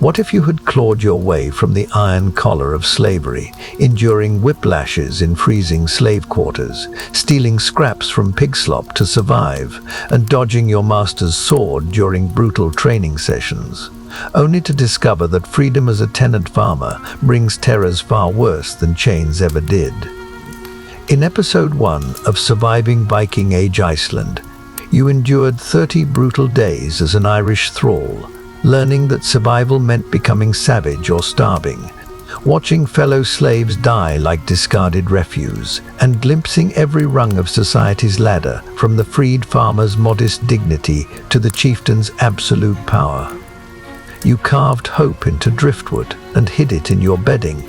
What if you had clawed your way from the iron collar of slavery, enduring whiplashes in freezing slave quarters, stealing scraps from pig slop to survive, and dodging your master's sword during brutal training sessions, only to discover that freedom as a tenant farmer brings terrors far worse than chains ever did? In episode 1 of Surviving Viking Age Iceland, you endured 30 brutal days as an Irish thrall, learning that survival meant becoming savage or starving, watching fellow slaves die like discarded refuse, and glimpsing every rung of society's ladder, from the freed farmer's modest dignity to the chieftain's absolute power. You carved hope into driftwood and hid it in your bedding,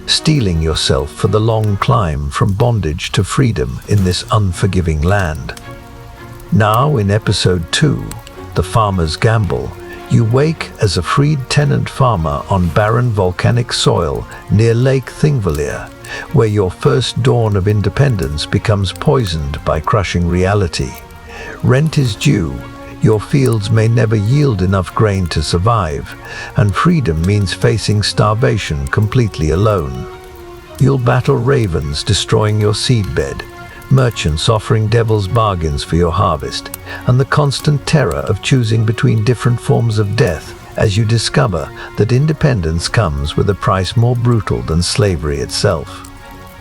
steeling yourself for the long climb from bondage to freedom in this unforgiving land. Now, in episode 2, The Farmer's Gamble, you wake as a freed tenant farmer on barren volcanic soil near Lake Thingvellir, where your first dawn of independence becomes poisoned by crushing reality. Rent is due, your fields may never yield enough grain to survive, and freedom means facing starvation completely alone. You'll battle ravens destroying your seedbed, merchants offering devil's bargains for your harvest, and the constant terror of choosing between different forms of death as you discover that independence comes with a price more brutal than slavery itself.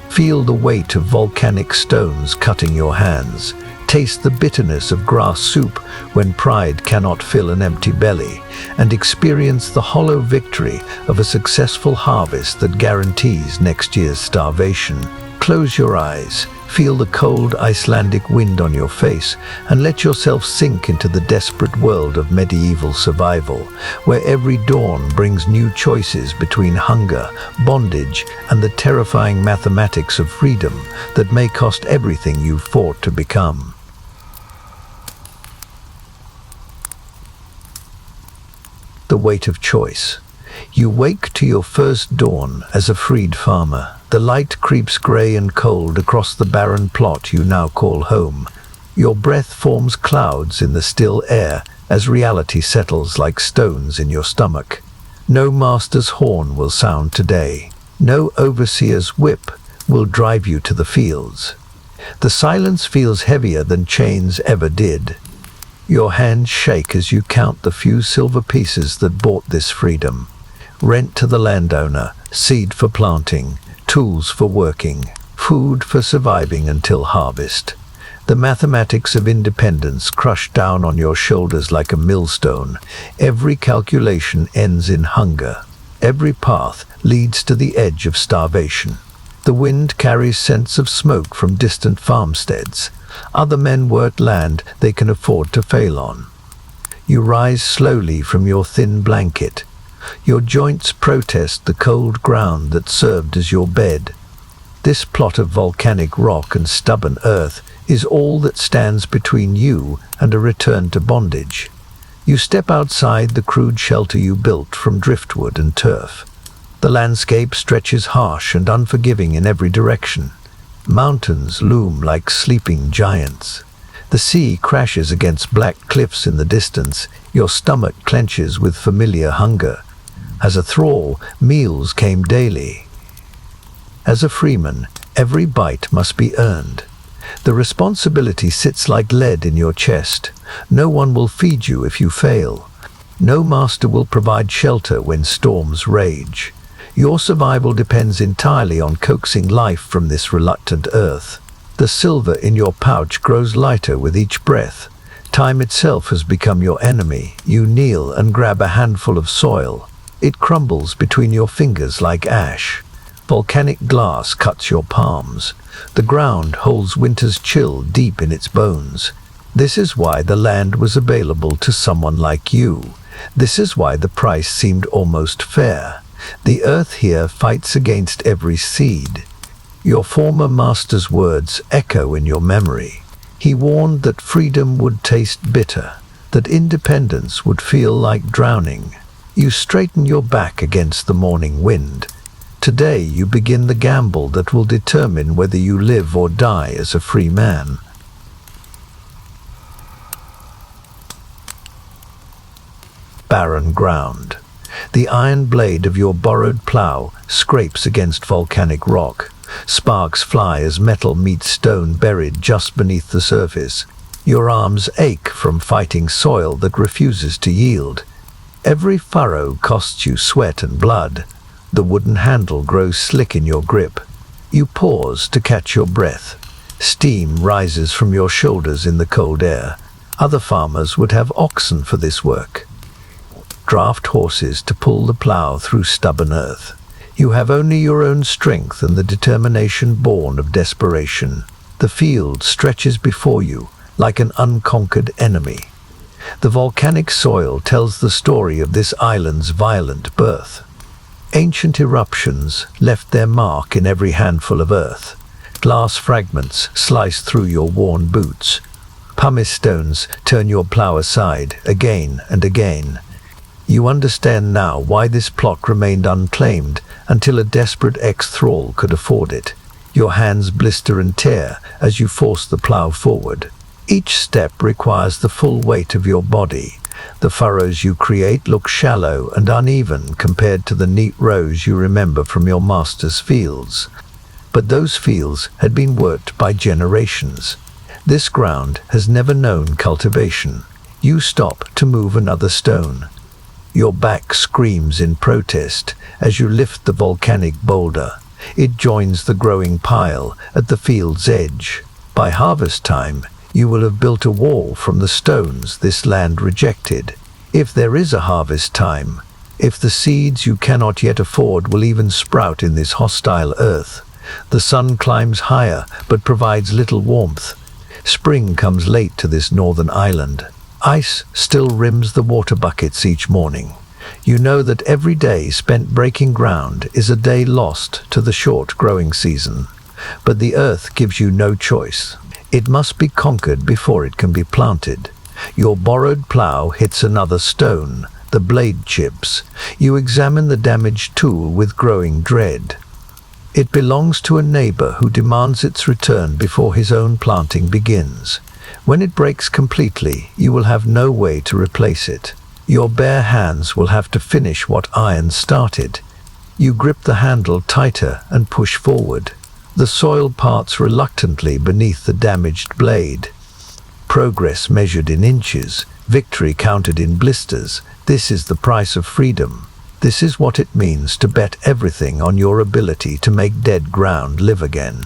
Feel the weight of volcanic stones cutting your hands. Taste the bitterness of grass soup when pride cannot fill an empty belly, and experience the hollow victory of a successful harvest that guarantees next year's starvation. Close your eyes, feel the cold Icelandic wind on your face, and let yourself sink into the desperate world of medieval survival, where every dawn brings new choices between hunger, bondage, and the terrifying mathematics of freedom that may cost everything you fought to become. The weight of choice. You wake to your first dawn as a freed farmer. The light creeps grey and cold across the barren plot you now call home. Your breath forms clouds in the still air as reality settles like stones in your stomach. No master's horn will sound today. No overseer's whip will drive you to the fields. The silence feels heavier than chains ever did. Your hands shake as you count the few silver pieces that bought this freedom. Rent to the landowner, seed for planting, tools for working, food for surviving until harvest. The mathematics of independence crush down on your shoulders like a millstone. Every calculation ends in hunger. Every path leads to the edge of starvation. The wind carries scents of smoke from distant farmsteads. Other men work land they can afford to fail on. You rise slowly from your thin blanket. Your joints protest the cold ground that served as your bed. This plot of volcanic rock and stubborn earth is all that stands between you and a return to bondage. You step outside the crude shelter you built from driftwood and turf. The landscape stretches harsh and unforgiving in every direction. Mountains loom like sleeping giants. The sea crashes against black cliffs in the distance. Your stomach clenches with familiar hunger. As a thrall, meals came daily. As a freeman, every bite must be earned. The responsibility sits like lead in your chest. No one will feed you if you fail. No master will provide shelter when storms rage. Your survival depends entirely on coaxing life from this reluctant earth. The silver in your pouch grows lighter with each breath. Time itself has become your enemy. You kneel and grab a handful of soil. It crumbles between your fingers like ash. Volcanic glass cuts your palms. The ground holds winter's chill deep in its bones. This is why the land was available to someone like you. This is why the price seemed almost fair. The earth here fights against every seed. Your former master's words echo in your memory. He warned that freedom would taste bitter, that independence would feel like drowning. You straighten your back against the morning wind. Today you begin the gamble that will determine whether you live or die as a free man. Barren ground. The iron blade of your borrowed plow scrapes against volcanic rock. Sparks fly as metal meets stone buried just beneath the surface. Your arms ache from fighting soil that refuses to yield. Every furrow costs you sweat and blood. The wooden handle grows slick in your grip. You pause to catch your breath. Steam rises from your shoulders in the cold air. Other farmers would have oxen for this work. Draft horses to pull the plow through stubborn earth. You have only your own strength and the determination born of desperation. The field stretches before you like an unconquered enemy. The volcanic soil tells the story of this island's violent birth. Ancient eruptions left their mark in every handful of earth. Glass fragments slice through your worn boots. Pumice stones turn your plow aside again and again. You understand now why this plot remained unclaimed until a desperate ex-thrall could afford it. Your hands blister and tear as you force the plow forward. Each step requires the full weight of your body. The furrows you create look shallow and uneven compared to the neat rows you remember from your master's fields. But those fields had been worked by generations. This ground has never known cultivation. You stop to move another stone. Your back screams in protest as you lift the volcanic boulder. It joins the growing pile at the field's edge. By harvest time, you will have built a wall from the stones this land rejected. If there is a harvest time, if the seeds you cannot yet afford will even sprout in this hostile earth, the sun climbs higher but provides little warmth. Spring comes late to this northern island. Ice still rims the water buckets each morning. You know that every day spent breaking ground is a day lost to the short growing season. But the earth gives you no choice. It must be conquered before it can be planted. Your borrowed plow hits another stone. The blade chips. You examine the damaged tool with growing dread. It belongs to a neighbor who demands its return before his own planting begins. When it breaks completely, you will have no way to replace it. Your bare hands will have to finish what iron started. You grip the handle tighter and push forward. The soil parts reluctantly beneath the damaged blade. Progress measured in inches, victory counted in blisters. This is the price of freedom. This is what it means to bet everything on your ability to make dead ground live again.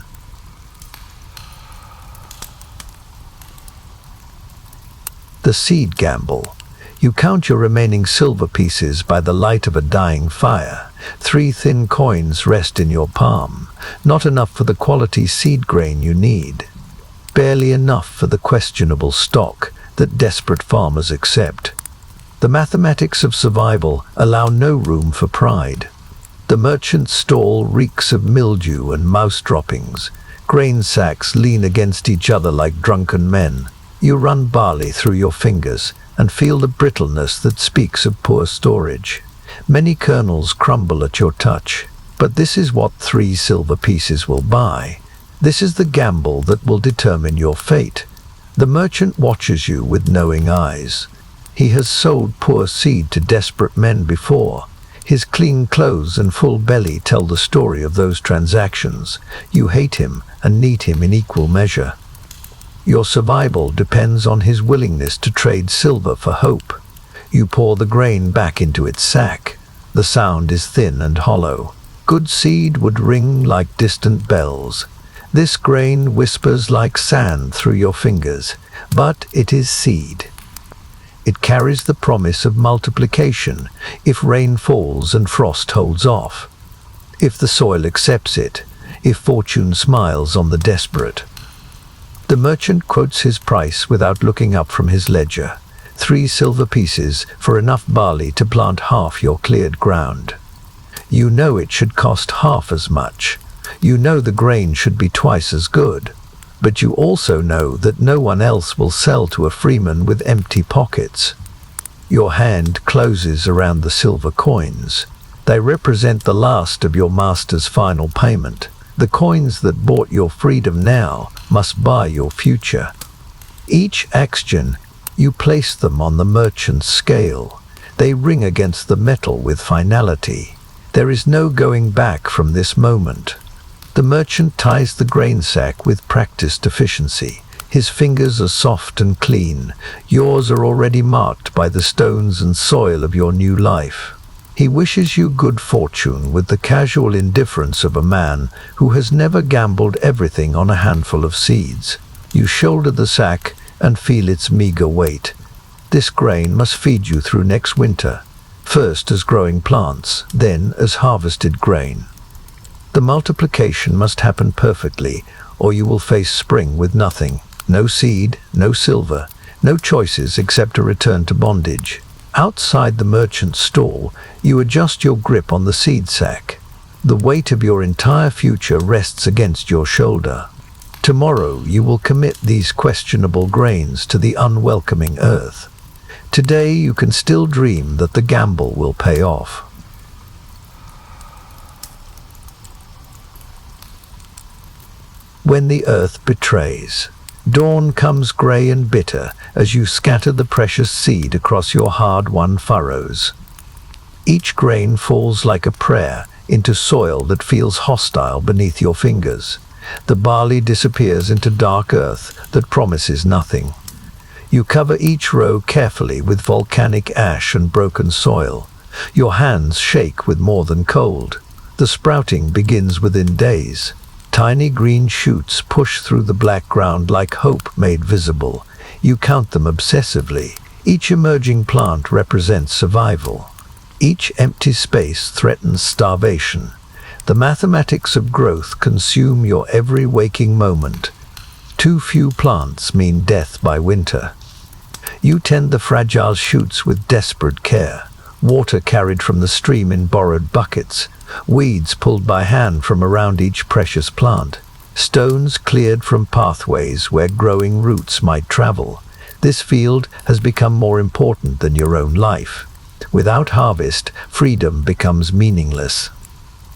The seed gamble. You count your remaining silver pieces by the light of a dying fire. 3 thin coins rest in your palm, not enough for the quality seed grain you need. Barely enough for the questionable stock that desperate farmers accept. The mathematics of survival allow no room for pride. The merchant's stall reeks of mildew and mouse droppings. Grain sacks lean against each other like drunken men. You run barley through your fingers and feel the brittleness that speaks of poor storage. Many kernels crumble at your touch, but this is what 3 silver pieces will buy. This is the gamble that will determine your fate. The merchant watches you with knowing eyes. He has sold poor seed to desperate men before. His clean clothes and full belly tell the story of those transactions. You hate him and need him in equal measure. Your survival depends on his willingness to trade silver for hope. You pour the grain back into its sack. The sound is thin and hollow. Good seed would ring like distant bells. This grain whispers like sand through your fingers, but it is seed. It carries the promise of multiplication if rain falls and frost holds off. If the soil accepts it, if fortune smiles on the desperate. The merchant quotes his price without looking up from his ledger. 3 silver pieces for enough barley to plant half your cleared ground. You know it should cost half as much. You know the grain should be twice as good. But you also know that no one else will sell to a freeman with empty pockets. Your hand closes around the silver coins. They represent the last of your master's final payment. The coins that bought your freedom now must buy your future. Each action, you place them on the merchant's scale. They ring against the metal with finality. There is no going back from this moment. The merchant ties the grain sack with practiced efficiency. His fingers are soft and clean. Yours are already marked by the stones and soil of your new life. He wishes you good fortune with the casual indifference of a man who has never gambled everything on a handful of seeds. You shoulder the sack and feel its meager weight. This grain must feed you through next winter, first as growing plants, then as harvested grain. The multiplication must happen perfectly, or you will face spring with nothing. No seed, no silver, no choices except a return to bondage. Outside the merchant's stall, you adjust your grip on the seed sack. The weight of your entire future rests against your shoulder. Tomorrow you will commit these questionable grains to the unwelcoming earth. Today you can still dream that the gamble will pay off. When the earth betrays. Dawn comes grey and bitter as you scatter the precious seed across your hard-won furrows. Each grain falls like a prayer into soil that feels hostile beneath your fingers. The barley disappears into dark earth that promises nothing. You cover each row carefully with volcanic ash and broken soil. Your hands shake with more than cold. The sprouting begins within days. Tiny green shoots push through the black ground like hope made visible. You count them obsessively. Each emerging plant represents survival. Each empty space threatens starvation. The mathematics of growth consume your every waking moment. Too few plants mean death by winter. You tend the fragile shoots with desperate care. Water carried from the stream in borrowed buckets. Weeds pulled by hand from around each precious plant. Stones cleared from pathways where growing roots might travel. This field has become more important than your own life. Without harvest, freedom becomes meaningless.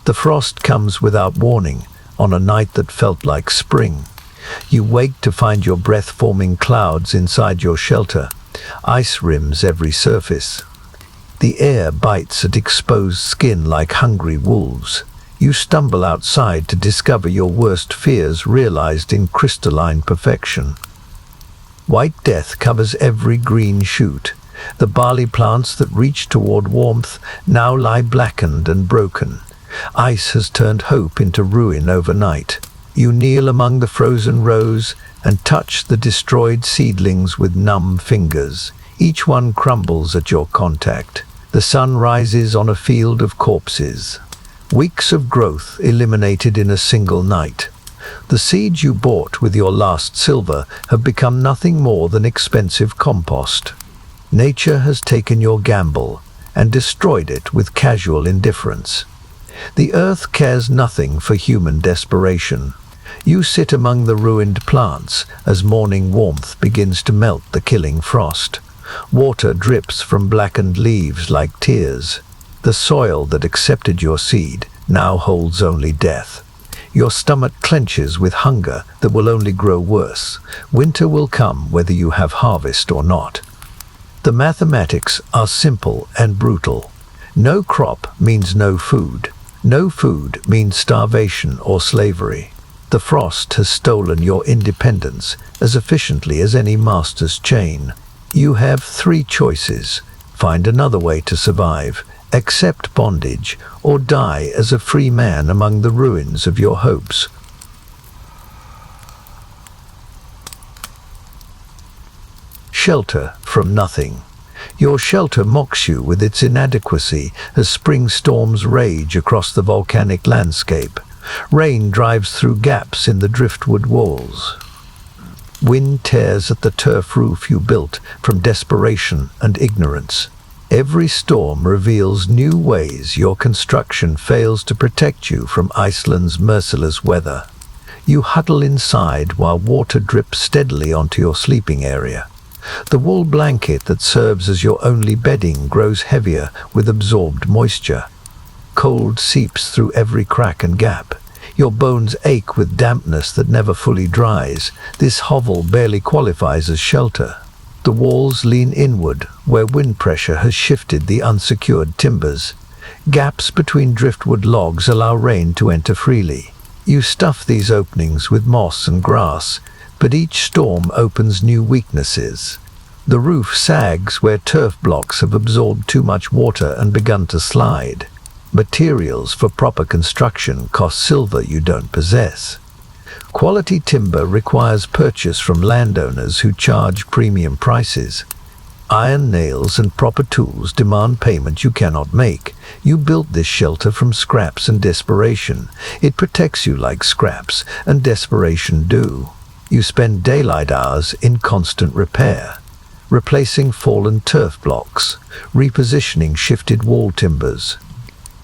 The frost comes without warning, on a night that felt like spring. You wake to find your breath forming clouds inside your shelter. Ice rims every surface. The air bites at exposed skin like hungry wolves. You stumble outside to discover your worst fears realized in crystalline perfection. White death covers every green shoot. The barley plants that reached toward warmth now lie blackened and broken. Ice has turned hope into ruin overnight. You kneel among the frozen rows and touch the destroyed seedlings with numb fingers. Each one crumbles at your contact. The sun rises on a field of corpses. Weeks of growth eliminated in a single night. The seeds you bought with your last silver have become nothing more than expensive compost. Nature has taken your gamble and destroyed it with casual indifference. The earth cares nothing for human desperation. You sit among the ruined plants as morning warmth begins to melt the killing frost. Water drips from blackened leaves like tears. The soil that accepted your seed now holds only death. Your stomach clenches with hunger that will only grow worse. Winter will come whether you have harvest or not. The mathematics are simple and brutal. No crop means no food. No food means starvation or slavery. The frost has stolen your independence as efficiently as any master's chain. You have three choices. Find another way to survive, accept bondage, or die as a free man among the ruins of your hopes. Shelter from nothing. Your shelter mocks you with its inadequacy as spring storms rage across the volcanic landscape. Rain drives through gaps in the driftwood walls. Wind tears at the turf roof you built from desperation and ignorance. Every storm reveals new ways your construction fails to protect you from Iceland's merciless weather. You huddle inside while water drips steadily onto your sleeping area. The wool blanket that serves as your only bedding grows heavier with absorbed moisture. Cold seeps through every crack and gap. Your bones ache with dampness that never fully dries. This hovel barely qualifies as shelter. The walls lean inward, where wind pressure has shifted the unsecured timbers. Gaps between driftwood logs allow rain to enter freely. You stuff these openings with moss and grass, but each storm opens new weaknesses. The roof sags where turf blocks have absorbed too much water and begun to slide. Materials for proper construction cost silver you don't possess. Quality timber requires purchase from landowners who charge premium prices. Iron nails and proper tools demand payment you cannot make. You built this shelter from scraps and desperation. It protects you like scraps and desperation do. You spend daylight hours in constant repair, replacing fallen turf blocks, repositioning shifted wall timbers,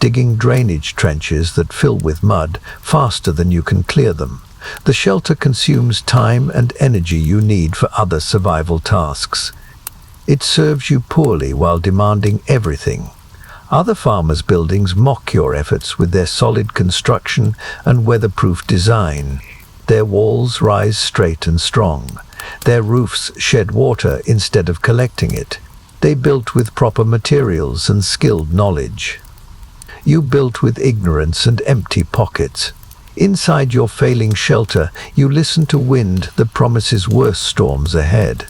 digging drainage trenches that fill with mud faster than you can clear them. The shelter consumes time and energy you need for other survival tasks. It serves you poorly while demanding everything. Other farmers' buildings mock your efforts with their solid construction and weatherproof design. Their walls rise straight and strong. Their roofs shed water instead of collecting it. They built with proper materials and skilled knowledge. You built with ignorance and empty pockets. Inside your failing shelter, you listen to wind that promises worse storms ahead.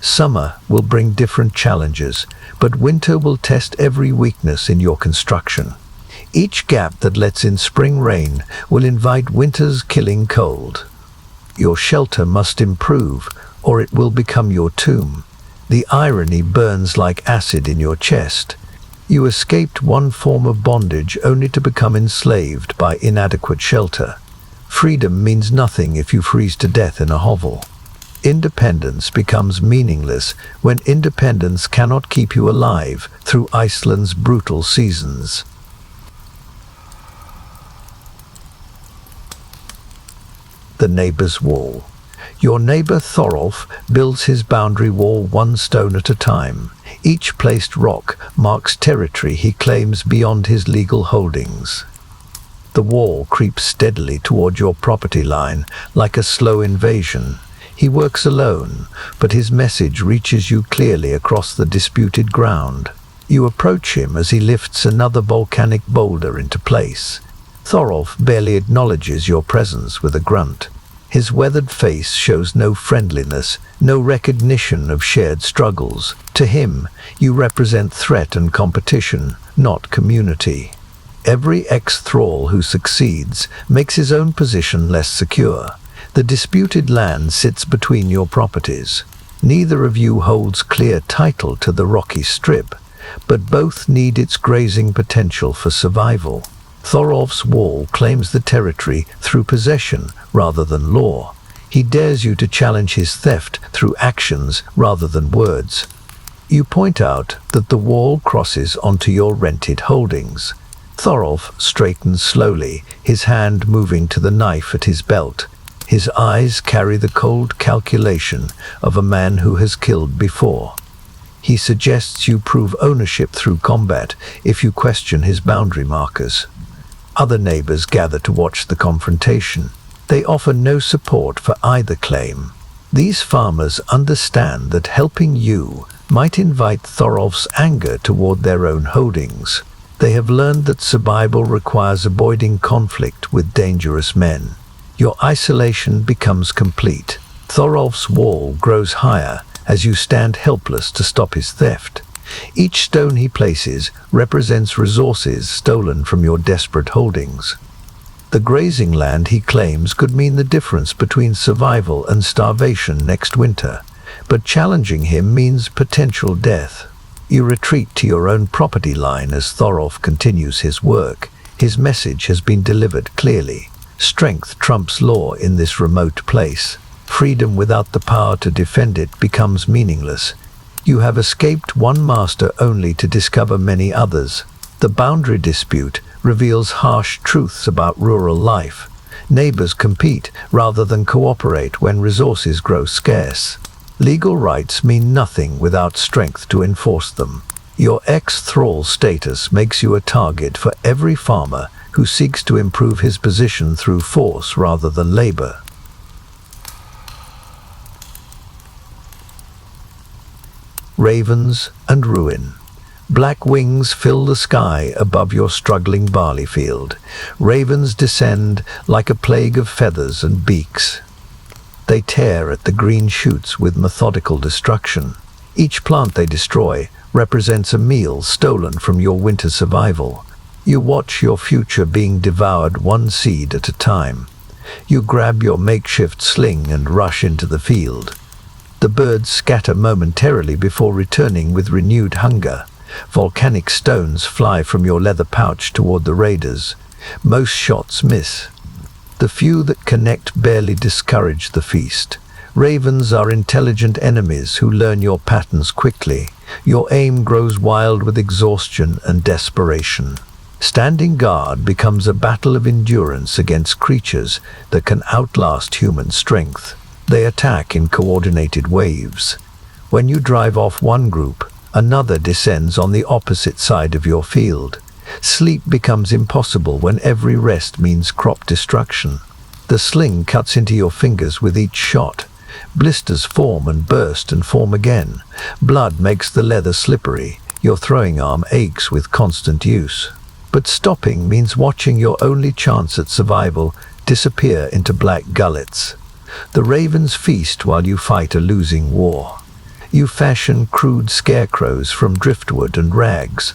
Summer will bring different challenges, but winter will test every weakness in your construction. Each gap that lets in spring rain will invite winter's killing cold. Your shelter must improve, or it will become your tomb. The irony burns like acid in your chest. You escaped one form of bondage only to become enslaved by inadequate shelter. Freedom means nothing if you freeze to death in a hovel. Independence becomes meaningless when independence cannot keep you alive through Iceland's brutal seasons. The neighbor's wall. Your neighbor Thorolf builds his boundary wall one stone at a time. Each placed rock marks territory he claims beyond his legal holdings. The wall creeps steadily toward your property line like a slow invasion. He works alone, but his message reaches you clearly across the disputed ground. You approach him as he lifts another volcanic boulder into place. Thorolf barely acknowledges your presence with a grunt. His weathered face shows no friendliness, no recognition of shared struggles. To him, you represent threat and competition, not community. Every ex-thrall who succeeds makes his own position less secure. The disputed land sits between your properties. Neither of you holds clear title to the rocky strip, but both need its grazing potential for survival. Thorolf's wall claims the territory through possession rather than law. He dares you to challenge his theft through actions rather than words. You point out that the wall crosses onto your rented holdings. Thorolf straightens slowly, his hand moving to the knife at his belt. His eyes carry the cold calculation of a man who has killed before. He suggests you prove ownership through combat if you question his boundary markers. Other neighbors gather to watch the confrontation. They offer no support for either claim. These farmers understand that helping you might invite Thorolf's anger toward their own holdings. They have learned that survival requires avoiding conflict with dangerous men. Your isolation becomes complete. Thorolf's wall grows higher as you stand helpless to stop his theft. Each stone he places represents resources stolen from your desperate holdings. The grazing land he claims could mean the difference between survival and starvation next winter, but challenging him means potential death. You retreat to your own property line as Thorolf continues his work. His message has been delivered clearly. Strength trumps law in this remote place. Freedom without the power to defend it becomes meaningless. You have escaped one master only to discover many others. The boundary dispute reveals harsh truths about rural life. Neighbors compete rather than cooperate when resources grow scarce. Legal rights mean nothing without strength to enforce them. Your ex-thrall status makes you a target for every farmer who seeks to improve his position through force rather than labor. ravens, and ruin. Black wings fill the sky above your struggling barley field. Ravens descend like a plague of feathers and beaks. They tear at the green shoots with methodical destruction. Each plant they destroy represents a meal stolen from your winter survival. You watch your future being devoured one seed at a time. You grab your makeshift sling and rush into the field. The birds scatter momentarily before returning with renewed hunger. Volcanic stones fly from your leather pouch toward the raiders. Most shots miss. The few that connect barely discourage the feast. Ravens are intelligent enemies who learn your patterns quickly. Your aim grows wild with exhaustion and desperation. Standing guard becomes a battle of endurance against creatures that can outlast human strength. They attack in coordinated waves. When you drive off one group, another descends on the opposite side of your field. Sleep becomes impossible when every rest means crop destruction. The sling cuts into your fingers with each shot. Blisters form and burst and form again. Blood makes the leather slippery. Your throwing arm aches with constant use. But stopping means watching your only chance at survival disappear into black gullets. The ravens feast while you fight a losing war. You fashion crude scarecrows from driftwood and rags.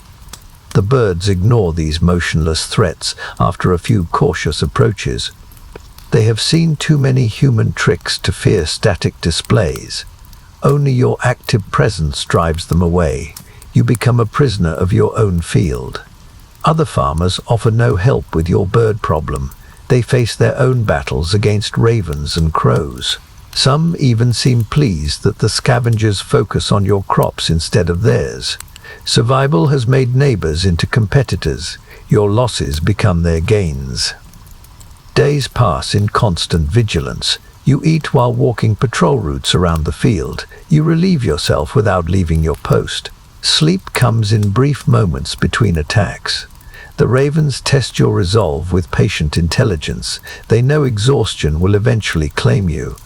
The birds ignore these motionless threats after a few cautious approaches. They have seen too many human tricks to fear static displays. Only your active presence drives them away. You become a prisoner of your own field. Other farmers offer no help with your bird problem. They face their own battles against ravens and crows. Some even seem pleased that the scavengers focus on your crops instead of theirs. Survival has made neighbors into competitors. Your losses become their gains. Days pass in constant vigilance. You eat while walking patrol routes around the field. You relieve yourself without leaving your post. Sleep comes in brief moments between attacks. The ravens test your resolve with patient intelligence. They know exhaustion will eventually claim you.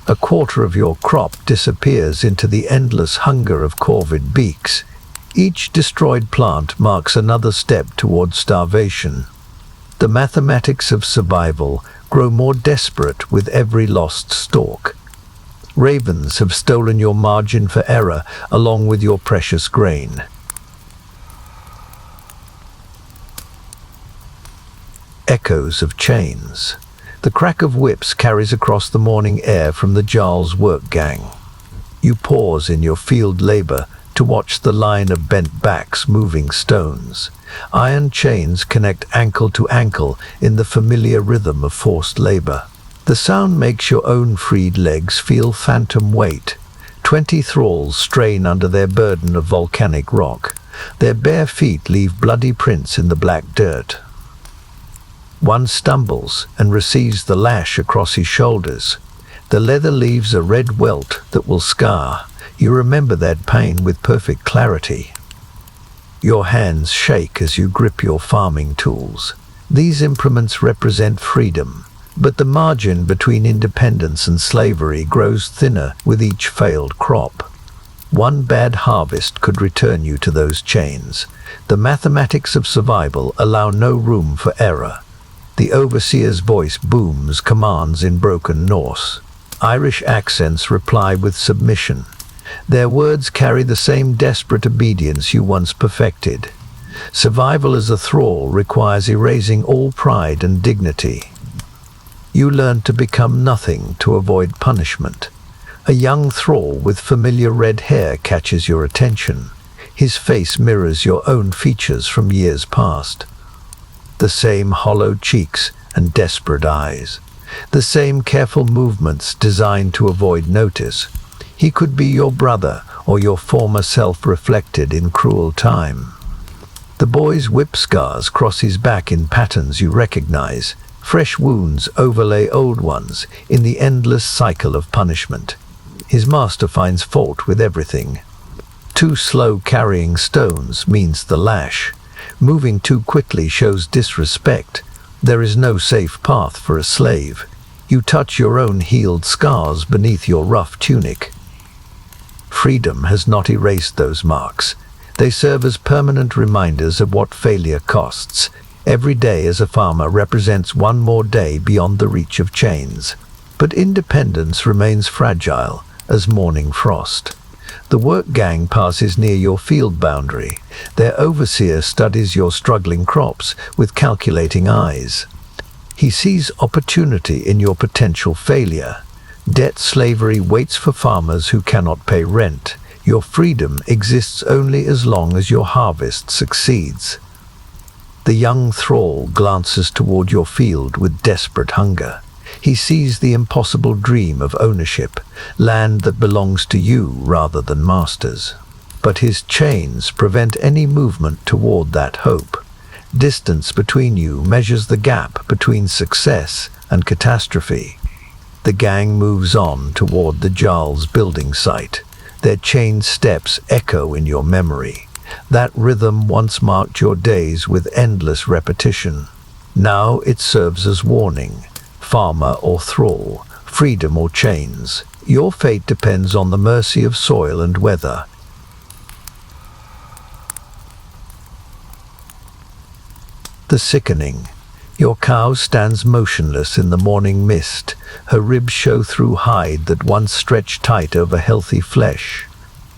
A quarter of your crop disappears into the endless hunger of corvid beaks. Each destroyed plant marks another step toward starvation. The mathematics of survival grow more desperate with every lost stalk. Ravens have stolen your margin for error along with your precious grain. Echoes of chains. The crack of whips carries across the morning air from the Jarl's work gang. You pause in your field labor to watch the line of bent backs moving stones. Iron chains connect ankle to ankle in the familiar rhythm of forced labor. The sound makes your own freed legs feel phantom weight. 20 thralls strain under their burden of volcanic rock. Their bare feet leave bloody prints in the black dirt. One stumbles and receives the lash across his shoulders. The leather leaves a red welt that will scar. You remember that pain with perfect clarity. Your hands shake as you grip your farming tools. These implements represent freedom, but the margin between independence and slavery grows thinner with each failed crop. One bad harvest could return you to those chains. The mathematics of survival allow no room for error. The overseer's voice booms commands in broken Norse. Irish accents reply with submission. Their words carry the same desperate obedience you once perfected. Survival as a thrall requires erasing all pride and dignity. You learn to become nothing to avoid punishment. A young thrall with familiar red hair catches your attention. His face mirrors your own features from years past. The same hollow cheeks and desperate eyes. The same careful movements designed to avoid notice. He could be your brother or your former self reflected in cruel time. The boy's whip scars cross his back in patterns you recognize. Fresh wounds overlay old ones in the endless cycle of punishment. His master finds fault with everything. Too slow carrying stones means the lash. Moving too quickly shows disrespect. There is no safe path for a slave. You touch your own healed scars beneath your rough tunic. Freedom has not erased those marks. They serve as permanent reminders of what failure costs. Every day as a farmer represents one more day beyond the reach of chains. But independence remains fragile as morning frost. The work gang passes near your field boundary. Their overseer studies your struggling crops with calculating eyes. He sees opportunity in your potential failure. Debt slavery waits for farmers who cannot pay rent. Your freedom exists only as long as your harvest succeeds. The young thrall glances toward your field with desperate hunger. He sees the impossible dream of ownership, land that belongs to you rather than masters. But his chains prevent any movement toward that hope. Distance between you measures the gap between success and catastrophe. The gang moves on toward the Jarl's building site. Their chained steps echo in your memory. That rhythm once marked your days with endless repetition. Now it serves as warning. Farmer or thrall, freedom or chains, your fate depends on the mercy of soil and weather. The sickening. Your cow stands motionless in the morning mist. Her ribs show through hide that once stretched tight over healthy flesh.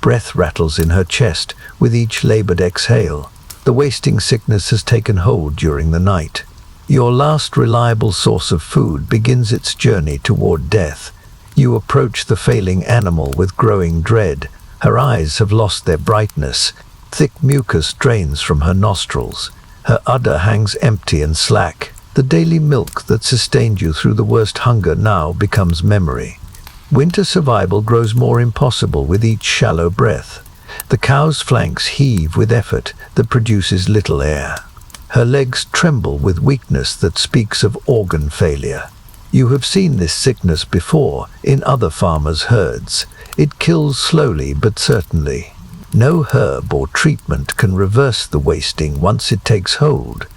Breath rattles in her chest with each labored exhale. The wasting sickness has taken hold during the night. Your last reliable source of food begins its journey toward death. You approach the failing animal with growing dread. Her eyes have lost their brightness. Thick mucus drains from her nostrils. Her udder hangs empty and slack. The daily milk that sustained you through the worst hunger now becomes memory. Winter survival grows more impossible with each shallow breath. The cow's flanks heave with effort that produces little air. Her legs tremble with weakness that speaks of organ failure. You have seen this sickness before in other farmers' herds. It kills slowly but certainly. No herb or treatment can reverse the wasting once it takes hold.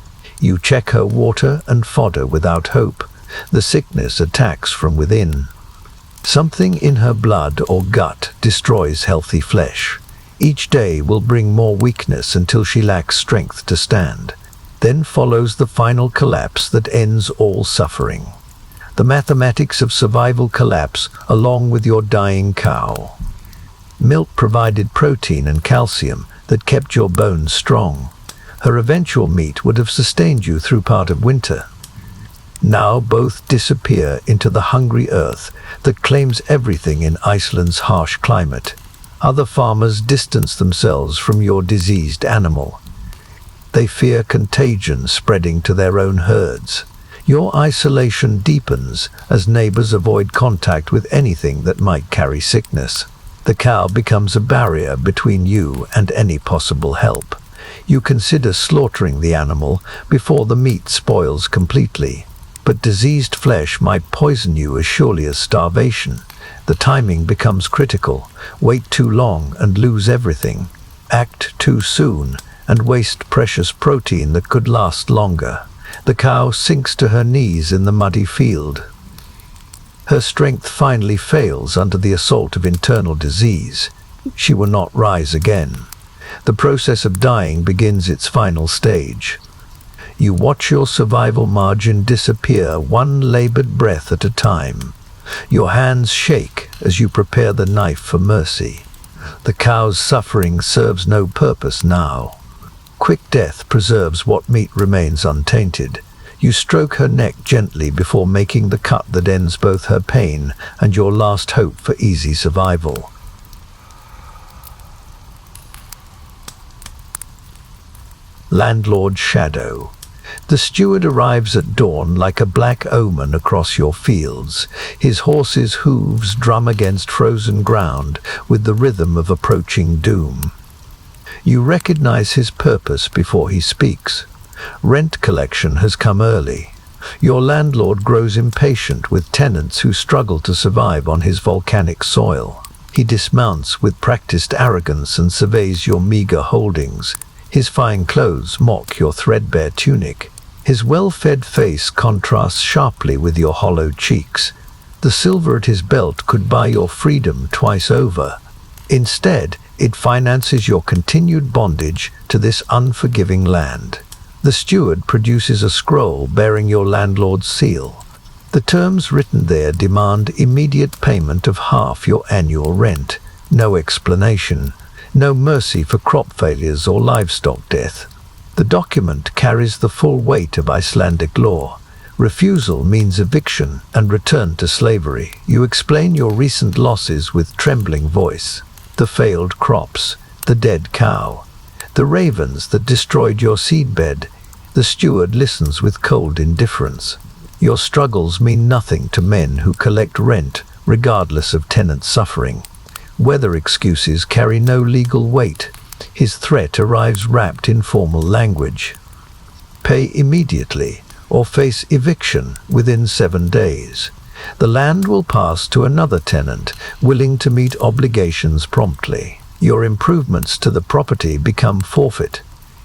You check her water and fodder without hope. The sickness attacks from within. Something in her blood or gut destroys healthy flesh. Each day will bring more weakness until she lacks strength to stand. Then follows the final collapse that ends all suffering. The mathematics of survival collapse along with your dying cow. Milk provided protein and calcium that kept your bones strong. Her eventual meat would have sustained you through part of winter. Now both disappear into the hungry earth that claims everything in Iceland's harsh climate. Other farmers distance themselves from your diseased animal. They fear contagion spreading to their own herds. Your isolation deepens as neighbors avoid contact with anything that might carry sickness. The cow becomes a barrier between you and any possible help. You consider slaughtering the animal before the meat spoils completely. But diseased flesh might poison you as surely as starvation. The timing becomes critical. Wait too long and lose everything. Act too soon and waste precious protein that could last longer. The cow sinks to her knees in the muddy field. Her strength finally fails under the assault of internal disease. She will not rise again. The process of dying begins its final stage. You watch your survival margin disappear one labored breath at a time. Your hands shake as you prepare the knife for mercy. The cow's suffering serves no purpose now. Quick death preserves what meat remains untainted. You stroke her neck gently before making the cut that ends both her pain and your last hope for easy survival. Landlord's shadow. The steward arrives at dawn like a black omen across your fields. His horse's hooves drum against frozen ground with the rhythm of approaching doom. You recognize his purpose before he speaks. Rent collection has come early. Your landlord grows impatient with tenants who struggle to survive on his volcanic soil. He dismounts with practiced arrogance and surveys your meager holdings. His fine clothes mock your threadbare tunic. His well-fed face contrasts sharply with your hollowed cheeks. The silver at his belt could buy your freedom twice over. Instead, it finances your continued bondage to this unforgiving land. The steward produces a scroll bearing your landlord's seal. The terms written there demand immediate payment of half your annual rent. No explanation, no mercy for crop failures or livestock death. The document carries the full weight of Icelandic law. Refusal means eviction and return to slavery. You explain your recent losses with trembling voice. The failed crops, the dead cow, the ravens that destroyed your seedbed. The steward listens with cold indifference. Your struggles mean nothing to men who collect rent, regardless of tenants' suffering. Weather excuses carry no legal weight. His threat arrives wrapped in formal language. Pay immediately, or face eviction within 7 days. The land will pass to another tenant, willing to meet obligations promptly. Your improvements to the property become forfeit.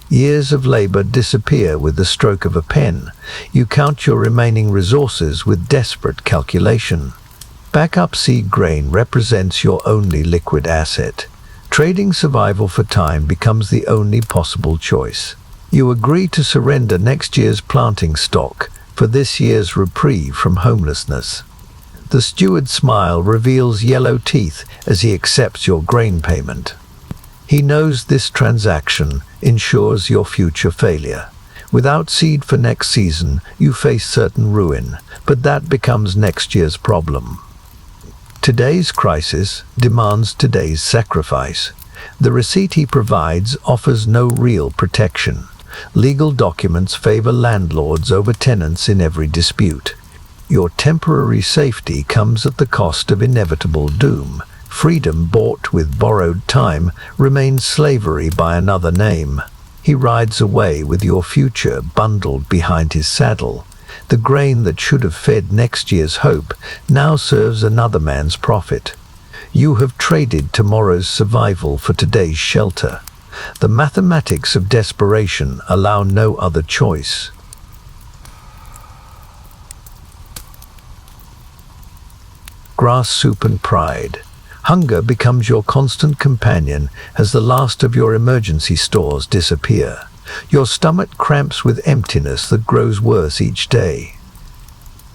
Years of labor disappear with the stroke of a pen. You count your remaining resources with desperate calculation. Backup seed grain represents your only liquid asset. Trading survival for time becomes the only possible choice. You agree to surrender next year's planting stock for this year's reprieve from homelessness. The steward's smile reveals yellow teeth as he accepts your grain payment. He knows this transaction ensures your future failure. Without seed for next season, you face certain ruin, but that becomes next year's problem. Today's crisis demands today's sacrifice. The receipt he provides offers no real protection. Legal documents favor landlords over tenants in every dispute. Your temporary safety comes at the cost of inevitable doom. Freedom bought with borrowed time remains slavery by another name. He rides away with your future bundled behind his saddle. The grain that should have fed next year's hope now serves another man's profit. You have traded tomorrow's survival for today's shelter. The mathematics of desperation allow no other choice. Grass, soup and pride. Hunger becomes your constant companion as the last of your emergency stores disappear. Your stomach cramps with emptiness that grows worse each day.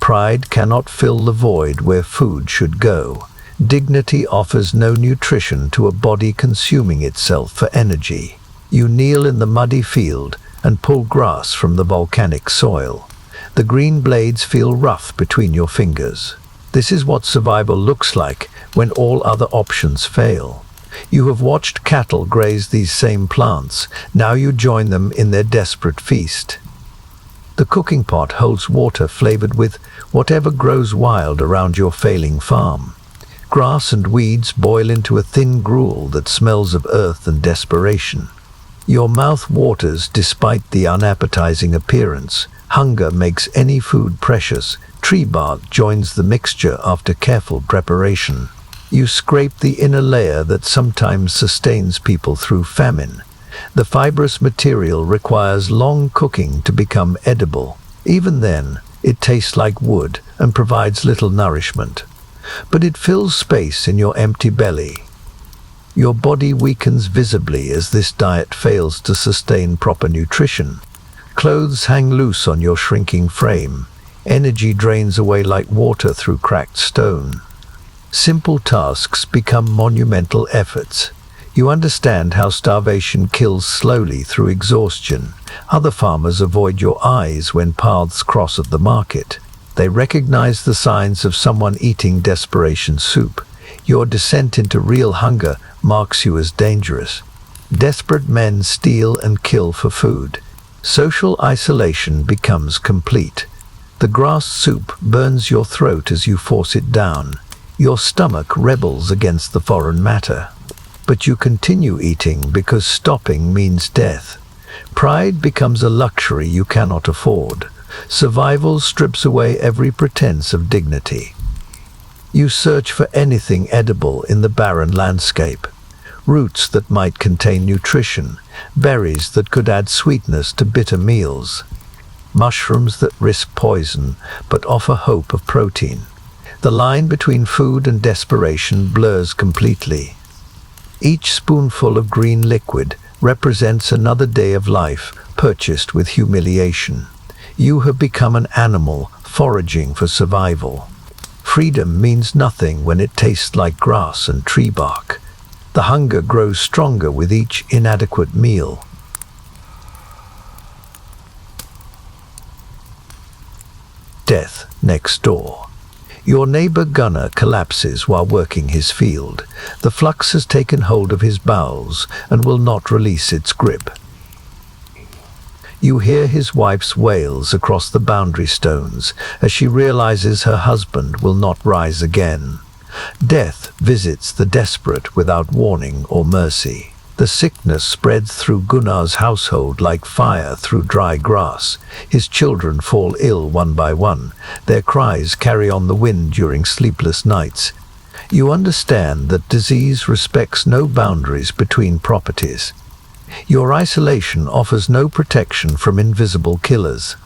Pride cannot fill the void where food should go. Dignity offers no nutrition to a body consuming itself for energy. You kneel in the muddy field and pull grass from the volcanic soil. The green blades feel rough between your fingers. This is what survival looks like when all other options fail. You have watched cattle graze these same plants. Now you join them in their desperate feast. The cooking pot holds water flavored with whatever grows wild around your failing farm. Grass and weeds boil into a thin gruel that smells of earth and desperation. Your mouth waters despite the unappetizing appearance. Hunger makes any food precious. Tree bark joins the mixture after careful preparation. You scrape the inner layer that sometimes sustains people through famine. The fibrous material requires long cooking to become edible. Even then, it tastes like wood and provides little nourishment. But it fills space in your empty belly. Your body weakens visibly as this diet fails to sustain proper nutrition. Clothes hang loose on your shrinking frame. Energy drains away like water through cracked stone. Simple tasks become monumental efforts. You understand how starvation kills slowly through exhaustion. Other farmers avoid your eyes when paths cross at the market. They recognize the signs of someone eating desperation soup. Your descent into real hunger marks you as dangerous. Desperate men steal and kill for food. Social isolation becomes complete. The grass soup burns your throat as you force it down. Your stomach rebels against the foreign matter. But you continue eating because stopping means death. Pride becomes a luxury you cannot afford. Survival strips away every pretense of dignity. You search for anything edible in the barren landscape. Roots that might contain nutrition, berries that could add sweetness to bitter meals, mushrooms that risk poison but offer hope of protein. The line between food and desperation blurs completely. Each spoonful of green liquid represents another day of life purchased with humiliation. You have become an animal foraging for survival. Freedom means nothing when it tastes like grass and tree bark. The hunger grows stronger with each inadequate meal. Death next door. Your neighbor Gunnar collapses while working his field. The flux has taken hold of his bowels and will not release its grip. You hear his wife's wails across the boundary stones as she realizes her husband will not rise again. Death visits the desperate without warning or mercy. The sickness spreads through Gunnar's household like fire through dry grass. His children fall ill one by one. Their cries carry on the wind during sleepless nights. You understand that disease respects no boundaries between properties. Your isolation offers no protection from invisible killers.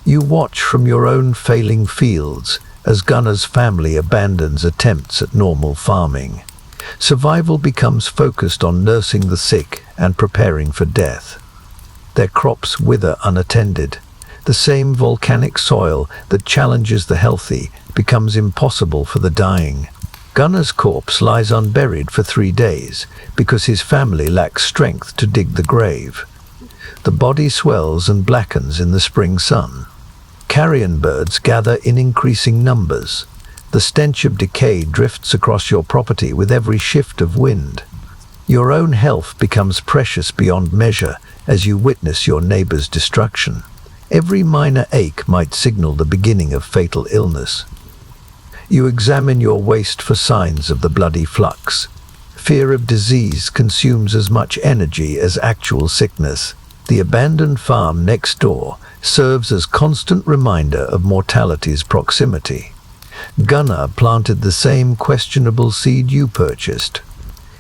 You watch from your own failing fields as Gunnar's family abandons attempts at normal farming. Survival becomes focused on nursing the sick and preparing for death. Their crops wither unattended. The same volcanic soil that challenges the healthy becomes impossible for the dying. Gunnar's corpse lies unburied for 3 days because his family lacks strength to dig the grave. The body swells and blackens in the spring sun. Carrion birds gather in increasing numbers. The stench of decay drifts across your property with every shift of wind. Your own health becomes precious beyond measure as you witness your neighbor's destruction. Every minor ache might signal the beginning of fatal illness. You examine your waste for signs of the bloody flux. Fear of disease consumes as much energy as actual sickness. The abandoned farm next door serves as constant reminder of mortality's proximity. Gunnar planted the same questionable seed you purchased.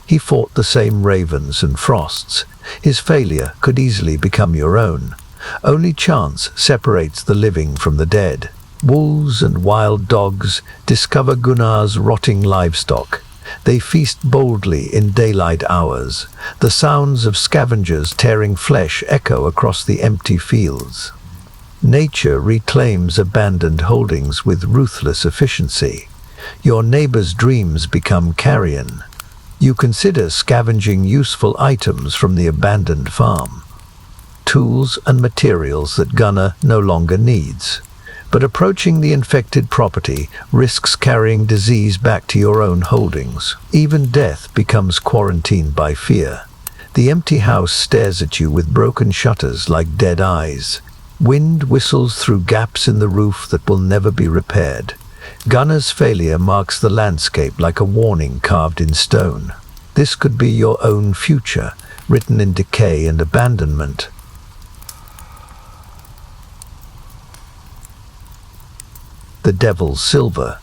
He fought the same ravens and frosts. His failure could easily become your own. Only chance separates the living from the dead. Wolves and wild dogs discover Gunnar's rotting livestock. They feast boldly in daylight hours. The sounds of scavengers tearing flesh echo across the empty fields. Nature reclaims abandoned holdings with ruthless efficiency. Your neighbor's dreams become carrion. You consider scavenging useful items from the abandoned farm. Tools and materials that Gunnar no longer needs. But approaching the infected property risks carrying disease back to your own holdings. Even death becomes quarantined by fear. The empty house stares at you with broken shutters like dead eyes. Wind whistles through gaps in the roof that will never be repaired. Gunnar's failure marks the landscape like a warning carved in stone. This could be your own future, written in decay and abandonment. The devil's silver.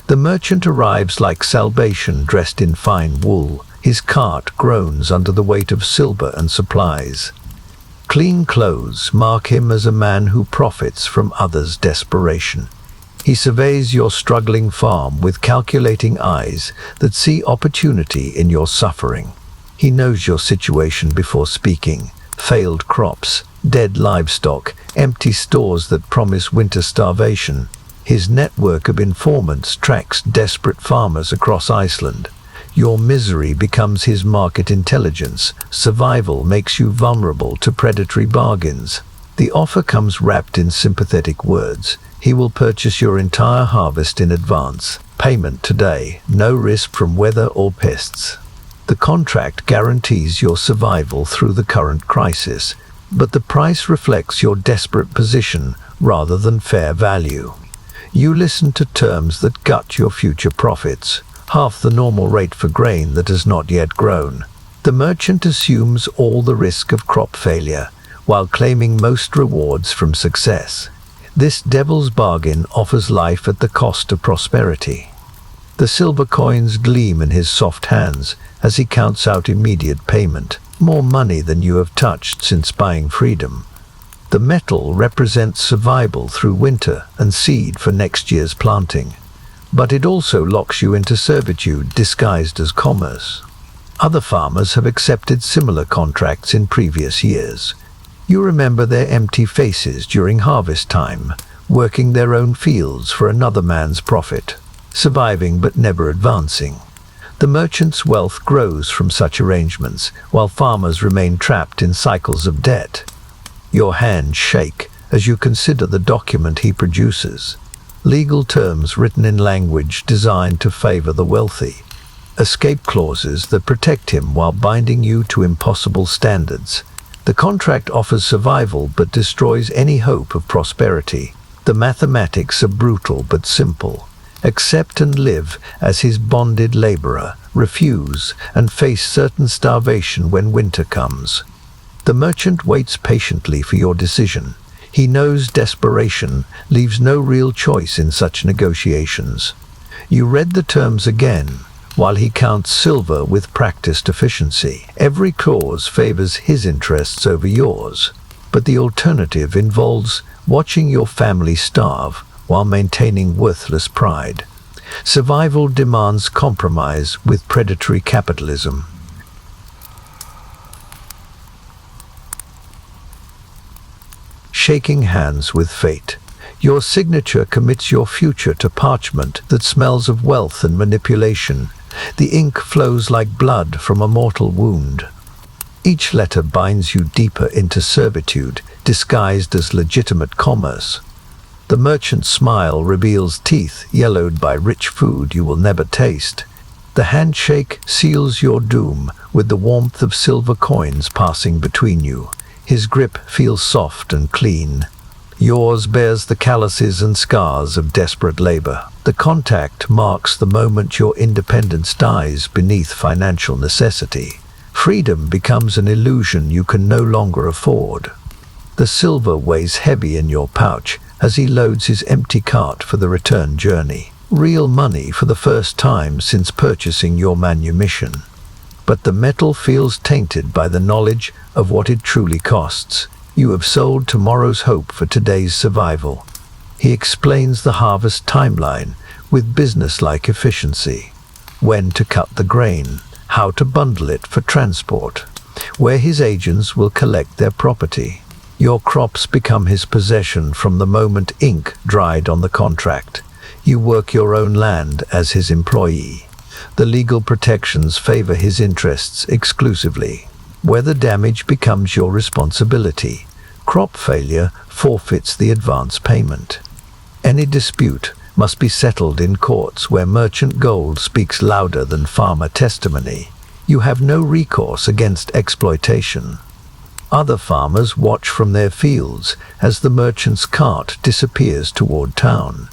The merchant arrives like salvation dressed in fine wool. His cart groans under the weight of silver and supplies. Clean clothes mark him as a man who profits from others' desperation. He surveys your struggling farm with calculating eyes that see opportunity in your suffering. He knows your situation before speaking. Failed crops, dead livestock, empty stores that promise winter starvation. His network of informants tracks desperate farmers across Iceland. Your misery becomes his market intelligence. Survival makes you vulnerable to predatory bargains. The offer comes wrapped in sympathetic words. He will purchase your entire harvest in advance. Payment today. No risk from weather or pests. The contract guarantees your survival through the current crisis, but the price reflects your desperate position rather than fair value. You listen to terms that gut your future profits. Half the normal rate for grain that has not yet grown. The merchant assumes all the risk of crop failure, while claiming most rewards from success. This devil's bargain offers life at the cost of prosperity. The silver coins gleam in his soft hands as he counts out immediate payment, more money than you have touched since buying freedom. The metal represents survival through winter and seed for next year's planting. But it also locks you into servitude disguised as commerce. Other farmers have accepted similar contracts in previous years. You remember their empty faces during harvest time, working their own fields for another man's profit, surviving but never advancing. The merchant's wealth grows from such arrangements, while farmers remain trapped in cycles of debt. Your hands shake as you consider the document he produces. Legal terms written in language designed to favor the wealthy. Escape clauses that protect him while binding you to impossible standards. The contract offers survival but destroys any hope of prosperity. The mathematics are brutal but simple. Accept and live as his bonded laborer, refuse and face certain starvation when winter comes. The merchant waits patiently for your decision. He knows desperation leaves no real choice in such negotiations. You read the terms again, while he counts silver with practiced efficiency. Every clause favors his interests over yours, but the alternative involves watching your family starve while maintaining worthless pride. Survival demands compromise with predatory capitalism. Shaking hands with fate. Your signature commits your future to parchment that smells of wealth and manipulation. The ink flows like blood from a mortal wound. Each letter binds you deeper into servitude, disguised as legitimate commerce. The merchant's smile reveals teeth yellowed by rich food you will never taste. The handshake seals your doom, with the warmth of silver coins passing between you. His grip feels soft and clean. Yours bears the calluses and scars of desperate labor. The contact marks the moment your independence dies beneath financial necessity. Freedom becomes an illusion you can no longer afford. The silver weighs heavy in your pouch as he loads his empty cart for the return journey. Real money for the first time since purchasing your manumission. But the metal feels tainted by the knowledge of what it truly costs. You have sold tomorrow's hope for today's survival. He explains the harvest timeline with business-like efficiency. When to cut the grain, how to bundle it for transport, where his agents will collect their property. Your crops become his possession from the moment ink dried on the contract. You work your own land as his employee. The legal protections favor his interests exclusively. Weather damage becomes your responsibility. Crop failure forfeits the advance payment. Any dispute must be settled in courts where merchant gold speaks louder than farmer testimony. You have no recourse against exploitation. Other farmers watch from their fields as the merchant's cart disappears toward town.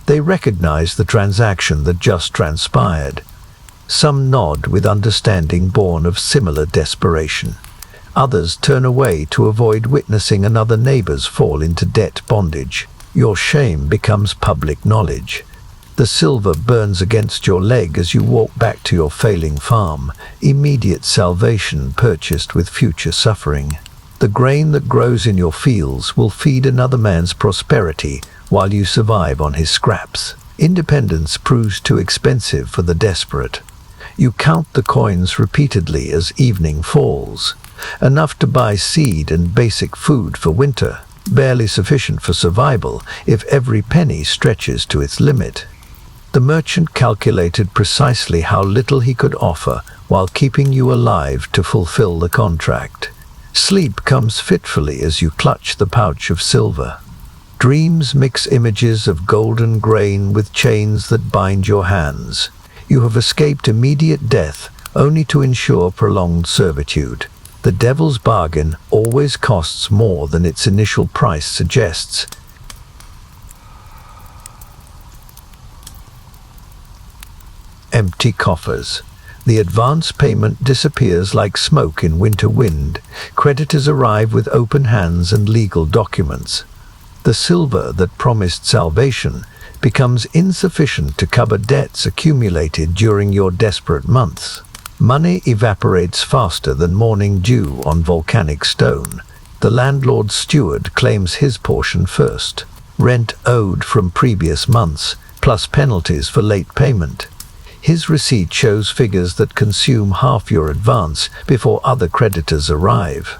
They recognize the transaction that just transpired. Some nod with understanding born of similar desperation. Others turn away to avoid witnessing another neighbor's fall into debt bondage. Your shame becomes public knowledge. The silver burns against your leg as you walk back to your failing farm, immediate salvation purchased with future suffering. The grain that grows in your fields will feed another man's prosperity while you survive on his scraps. Independence proves too expensive for the desperate. You count the coins repeatedly as evening falls. Enough to buy seed and basic food for winter, barely sufficient for survival if every penny stretches to its limit. The merchant calculated precisely how little he could offer while keeping you alive to fulfill the contract. Sleep comes fitfully as you clutch the pouch of silver. Dreams mix images of golden grain with chains that bind your hands. You have escaped immediate death only to ensure prolonged servitude. The devil's bargain always costs more than its initial price suggests. Empty coffers. The advance payment disappears like smoke in winter wind. Creditors arrive with open hands and legal documents. The silver that promised salvation becomes insufficient to cover debts accumulated during your desperate months. Money evaporates faster than morning dew on volcanic stone. The landlord's steward claims his portion first. Rent owed from previous months, plus penalties for late payment. His receipt shows figures that consume half your advance before other creditors arrive.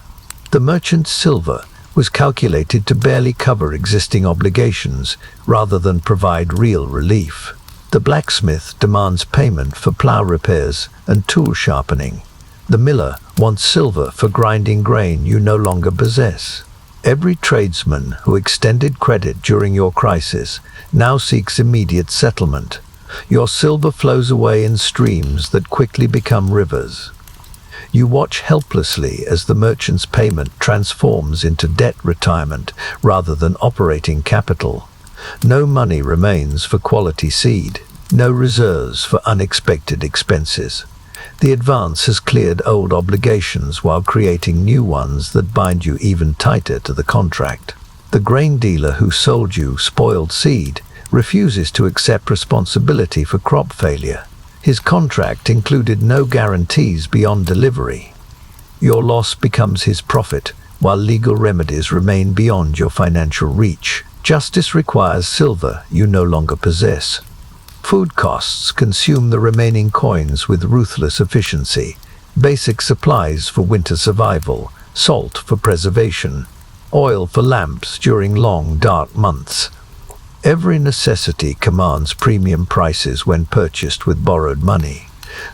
The merchant's silver was calculated to barely cover existing obligations rather than provide real relief. The blacksmith demands payment for plow repairs and tool sharpening. The miller wants silver for grinding grain you no longer possess. Every tradesman who extended credit during your crisis now seeks immediate settlement. Your silver flows away in streams that quickly become rivers. You watch helplessly as the merchant's payment transforms into debt retirement rather than operating capital. No money remains for quality seed, no reserves for unexpected expenses. The advance has cleared old obligations while creating new ones that bind you even tighter to the contract. The grain dealer who sold you spoiled seed refuses to accept responsibility for crop failure. His contract included no guarantees beyond delivery. Your loss becomes his profit, while legal remedies remain beyond your financial reach. Justice requires silver you no longer possess. Food costs consume the remaining coins with ruthless efficiency. Basic supplies for winter survival, salt for preservation, oil for lamps during long, dark months. Every necessity commands premium prices when purchased with borrowed money.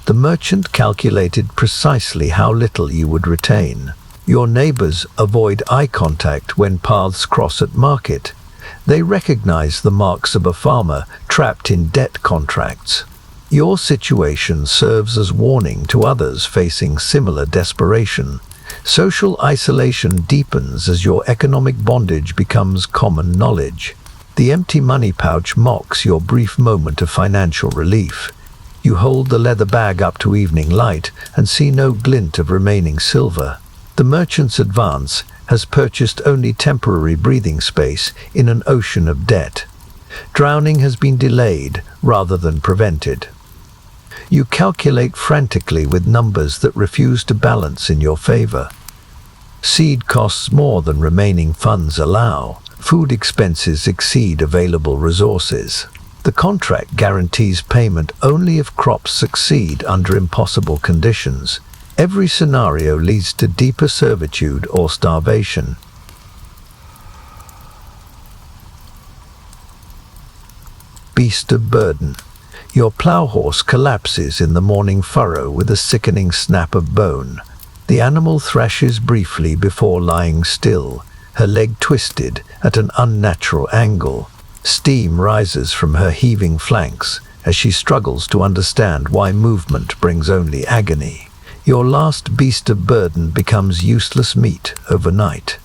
The merchant calculated precisely how little you would retain. Your neighbors avoid eye contact when paths cross at market. They recognize the marks of a farmer trapped in debt contracts. Your situation serves as warning to others facing similar desperation. Social isolation deepens as your economic bondage becomes common knowledge. The empty money pouch mocks your brief moment of financial relief. You hold the leather bag up to evening light and see no glint of remaining silver. The merchant's advance has purchased only temporary breathing space in an ocean of debt. Drowning has been delayed rather than prevented. You calculate frantically with numbers that refuse to balance in your favor. Seed costs more than remaining funds allow. Food expenses exceed available resources. The contract guarantees payment only if crops succeed under impossible conditions. Every scenario leads to deeper servitude or starvation. Beast of burden. Your plow horse collapses in the morning furrow with a sickening snap of bone. The animal thrashes briefly before lying still, her leg twisted at an unnatural angle. Steam rises from her heaving flanks as she struggles to understand why movement brings only agony. Your last beast of burden becomes useless meat overnight.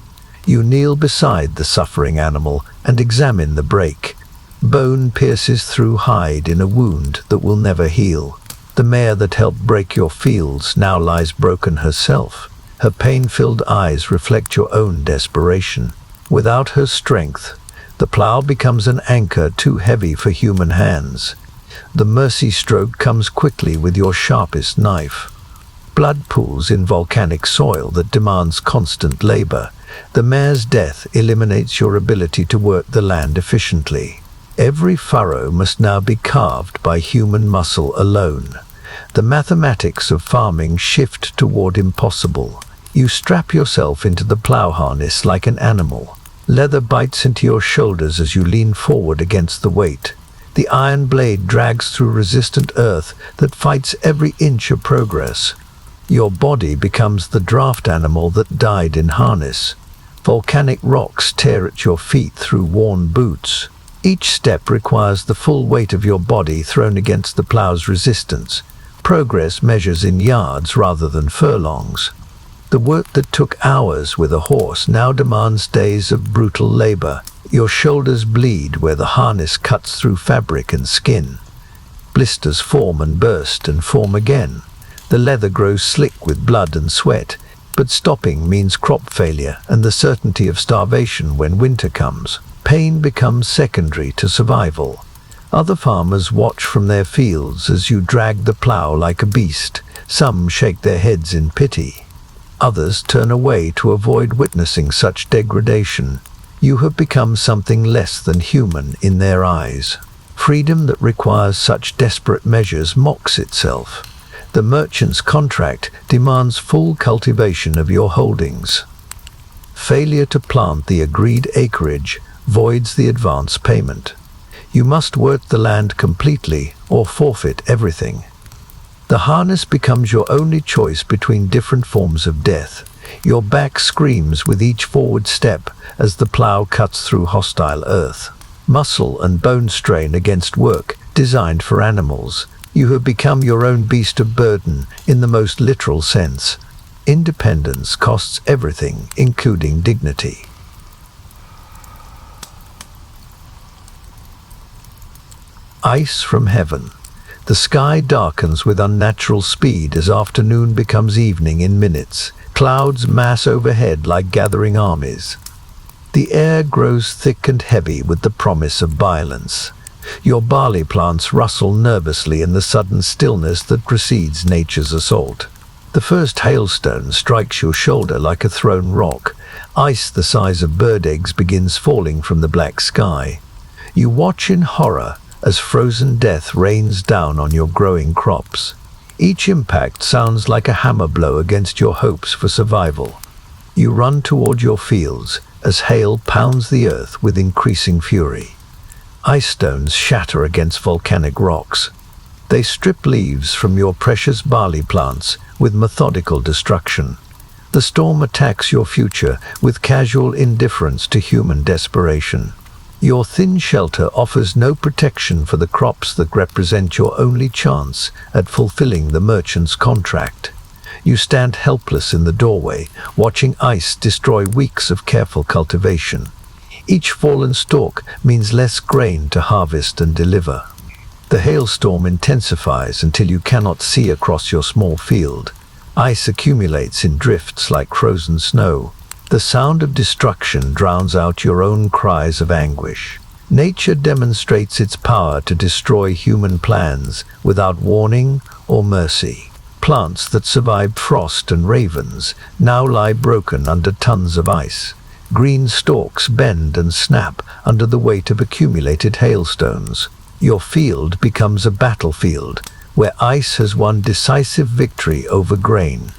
You kneel beside the suffering animal and examine the break. Bone pierces through hide in a wound that will never heal. The mare that helped break your fields now lies broken herself. Her pain-filled eyes reflect your own desperation. Without her strength, the plow becomes an anchor too heavy for human hands. The mercy stroke comes quickly with your sharpest knife. Blood pools in volcanic soil that demands constant labor. The mare's death eliminates your ability to work the land efficiently. Every furrow must now be carved by human muscle alone. The mathematics of farming shift toward impossible. You strap yourself into the plow harness like an animal. Leather bites into your shoulders as you lean forward against the weight. The iron blade drags through resistant earth that fights every inch of progress. Your body becomes the draft animal that died in harness. Volcanic rocks tear at your feet through worn boots. Each step requires the full weight of your body thrown against the plow's resistance. Progress measures in yards rather than furlongs. The work that took hours with a horse now demands days of brutal labor. Your shoulders bleed where the harness cuts through fabric and skin. Blisters form and burst and form again. The leather grows slick with blood and sweat, but stopping means crop failure and the certainty of starvation when winter comes. Pain becomes secondary to survival. Other farmers watch from their fields as you drag the plow like a beast. Some shake their heads in pity. Others turn away to avoid witnessing such degradation. You have become something less than human in their eyes. freedom that requires such desperate measures mocks itself. The merchant's contract demands full cultivation of your holdings. Failure to plant the agreed acreage voids the advance payment. You must work the land completely or forfeit everything. The harness becomes your only choice between different forms of death. Your back screams with each forward step as the plow cuts through hostile earth. Muscle and bone strain against work designed for animals. You have become your own beast of burden in the most literal sense. Independence costs everything, including dignity. Ice from heaven. The sky darkens with unnatural speed as afternoon becomes evening in minutes. Clouds mass overhead like gathering armies. The air grows thick and heavy with the promise of violence. Your barley plants rustle nervously in the sudden stillness that precedes nature's assault. The first hailstone strikes your shoulder like a thrown rock. Ice the size of bird eggs begins falling from the black sky. You watch in horror as frozen death rains down on your growing crops. Each impact sounds like a hammer blow against your hopes for survival. You run toward your fields as hail pounds the earth with increasing fury. Ice stones shatter against volcanic rocks. They strip leaves from your precious barley plants with methodical destruction. The storm attacks your future with casual indifference to human desperation. Your thin shelter offers no protection for the crops that represent your only chance at fulfilling the merchant's contract. You stand helpless in the doorway, watching ice destroy weeks of careful cultivation. Each fallen stalk means less grain to harvest and deliver. The hailstorm intensifies until you cannot see across your small field. Ice accumulates in drifts like frozen snow. The sound of destruction drowns out your own cries of anguish. Nature demonstrates its power to destroy human plans without warning or mercy. Plants that survived frost and ravens now lie broken under tons of ice. Green stalks bend and snap under the weight of accumulated hailstones. Your field becomes a battlefield where ice has won decisive victory over grain.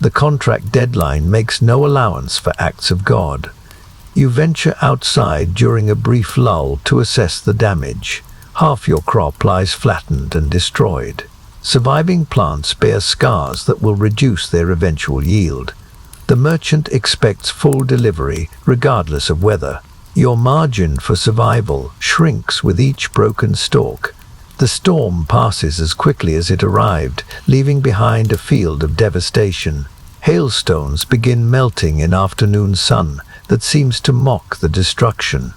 The contract deadline makes no allowance for acts of God. You venture outside during a brief lull to assess the damage. Half your crop lies flattened and destroyed. Surviving plants bear scars that will reduce their eventual yield. The merchant expects full delivery regardless of weather. Your margin for survival shrinks with each broken stalk. The storm passes as quickly as it arrived, leaving behind a field of devastation. Hailstones begin melting in afternoon sun that seems to mock the destruction.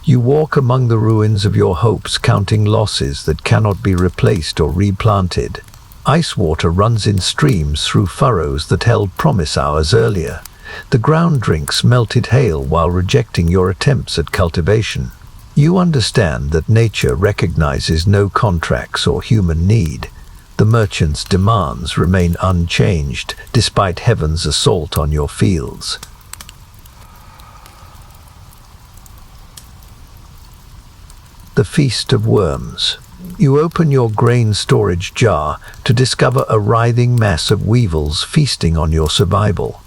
You walk among the ruins of your hopes, counting losses that cannot be replaced or replanted. Ice water runs in streams through furrows that held promise hours earlier. The ground drinks melted hail while rejecting your attempts at cultivation. You understand that nature recognizes no contracts or human need. The merchant's demands remain unchanged despite heaven's assault on your fields. The Feast of Worms. You open your grain storage jar to discover a writhing mass of weevils feasting on your survival.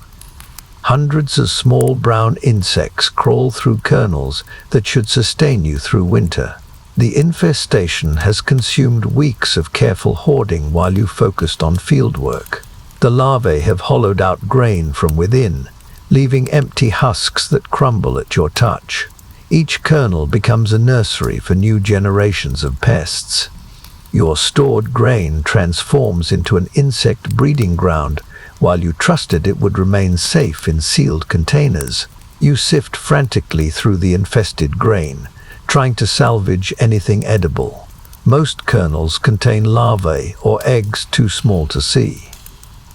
Hundreds of small brown insects crawl through kernels that should sustain you through winter. The infestation has consumed weeks of careful hoarding while you focused on fieldwork. The larvae have hollowed out grain from within, leaving empty husks that crumble at your touch. Each kernel becomes a nursery for new generations of pests. Your stored grain transforms into an insect breeding ground while you trusted it would remain safe in sealed containers. You sift frantically through the infested grain, trying to salvage anything edible. Most kernels contain larvae or eggs too small to see.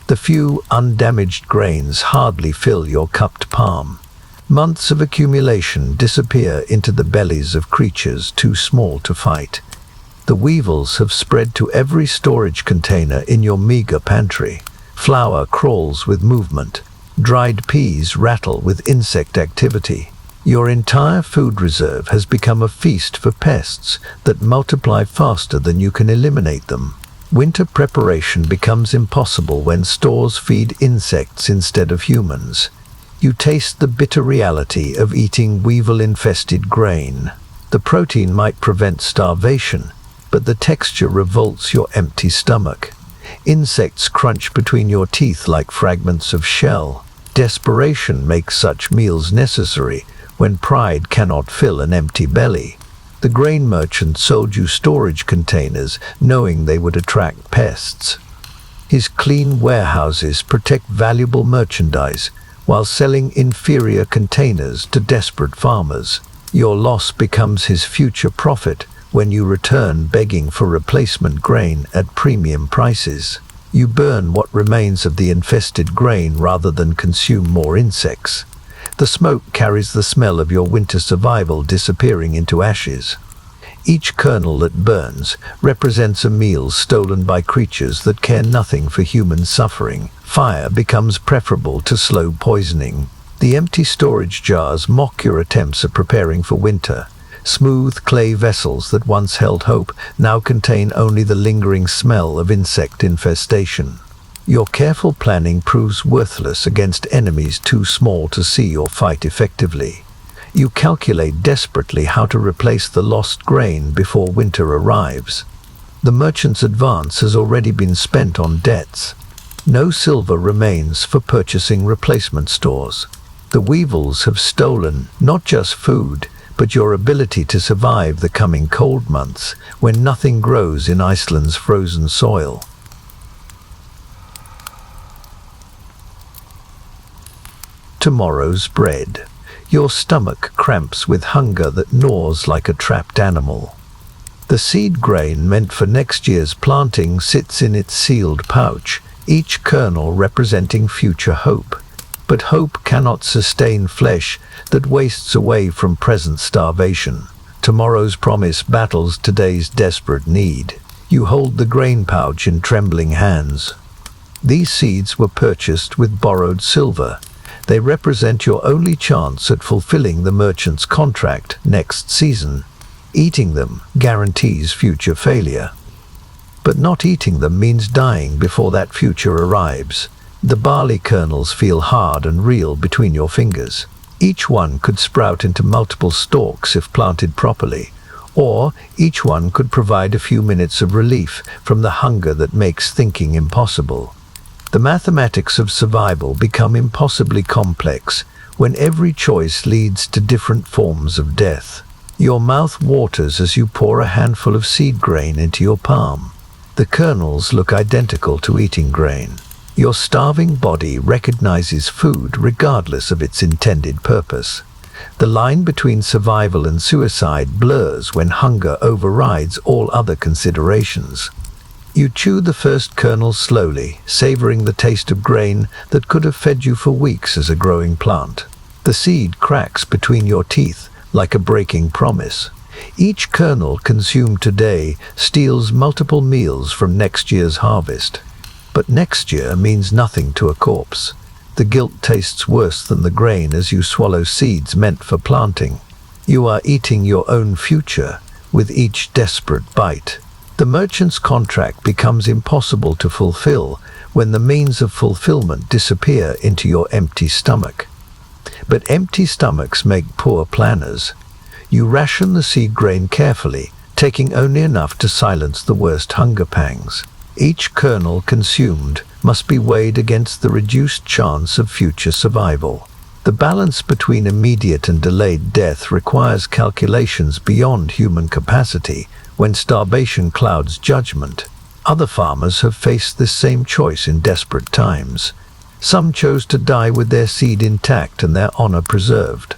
The few undamaged grains hardly fill your cupped palm. Months of accumulation disappear into the bellies of creatures too small to fight. The weevils have spread to every storage container in your meager pantry. Flour crawls with movement. Dried peas rattle with insect activity. Your entire food reserve has become a feast for pests that multiply faster than you can eliminate them. Winter preparation becomes impossible when stores feed insects instead of humans. You taste the bitter reality of eating weevil-infested grain. The protein might prevent starvation, but the texture revolts your empty stomach. Insects crunch between your teeth like fragments of shell. Desperation makes such meals necessary when pride cannot fill an empty belly. The grain merchant sold you storage containers knowing they would attract pests. His clean warehouses protect valuable merchandise while selling inferior containers to desperate farmers. Your loss becomes his future profit when you return begging for replacement grain at premium prices. You burn what remains of the infested grain rather than consume more insects. The smoke carries the smell of your winter survival disappearing into ashes. Each kernel that burns represents a meal stolen by creatures that care nothing for human suffering. Fire becomes preferable to slow poisoning. The empty storage jars mock your attempts at preparing for winter. Smooth clay vessels that once held hope now contain only the lingering smell of insect infestation. Your careful planning proves worthless against enemies too small to see or fight effectively. You calculate desperately how to replace the lost grain before winter arrives. The merchant's advance has already been spent on debts. No silver remains for purchasing replacement stores. The weevils have stolen not just food, but your ability to survive the coming cold months when nothing grows in Iceland's frozen soil. Tomorrow's bread. Your stomach cramps with hunger that gnaws like a trapped animal. The seed grain meant for next year's planting sits in its sealed pouch, each kernel representing future hope. But hope cannot sustain flesh that wastes away from present starvation. Tomorrow's promise battles today's desperate need. You hold the grain pouch in trembling hands. These seeds were purchased with borrowed silver. They represent your only chance at fulfilling the merchant's contract next season. Eating them guarantees future failure. But not eating them means dying before that future arrives. The barley kernels feel hard and real between your fingers. Each one could sprout into multiple stalks if planted properly, or each one could provide a few minutes of relief from the hunger that makes thinking impossible. The mathematics of survival become impossibly complex when every choice leads to different forms of death. Your mouth waters as you pour a handful of seed grain into your palm. The kernels look identical to eating grain. Your starving body recognizes food regardless of its intended purpose. The line between survival and suicide blurs when hunger overrides all other considerations. You chew the first kernel slowly, savoring the taste of grain that could have fed you for weeks as a growing plant. The seed cracks between your teeth like a breaking promise. Each kernel consumed today steals multiple meals from next year's harvest. But next year means nothing to a corpse. The guilt tastes worse than the grain as you swallow seeds meant for planting. You are eating your own future with each desperate bite. The merchant's contract becomes impossible to fulfill when the means of fulfillment disappear into your empty stomach. But empty stomachs make poor planners. You ration the seed grain carefully, taking only enough to silence the worst hunger pangs. Each kernel consumed must be weighed against the reduced chance of future survival. The balance between immediate and delayed death requires calculations beyond human capacity when starvation clouds judgment. Other farmers have faced this same choice in desperate times. Some chose to die with their seed intact and their honor preserved.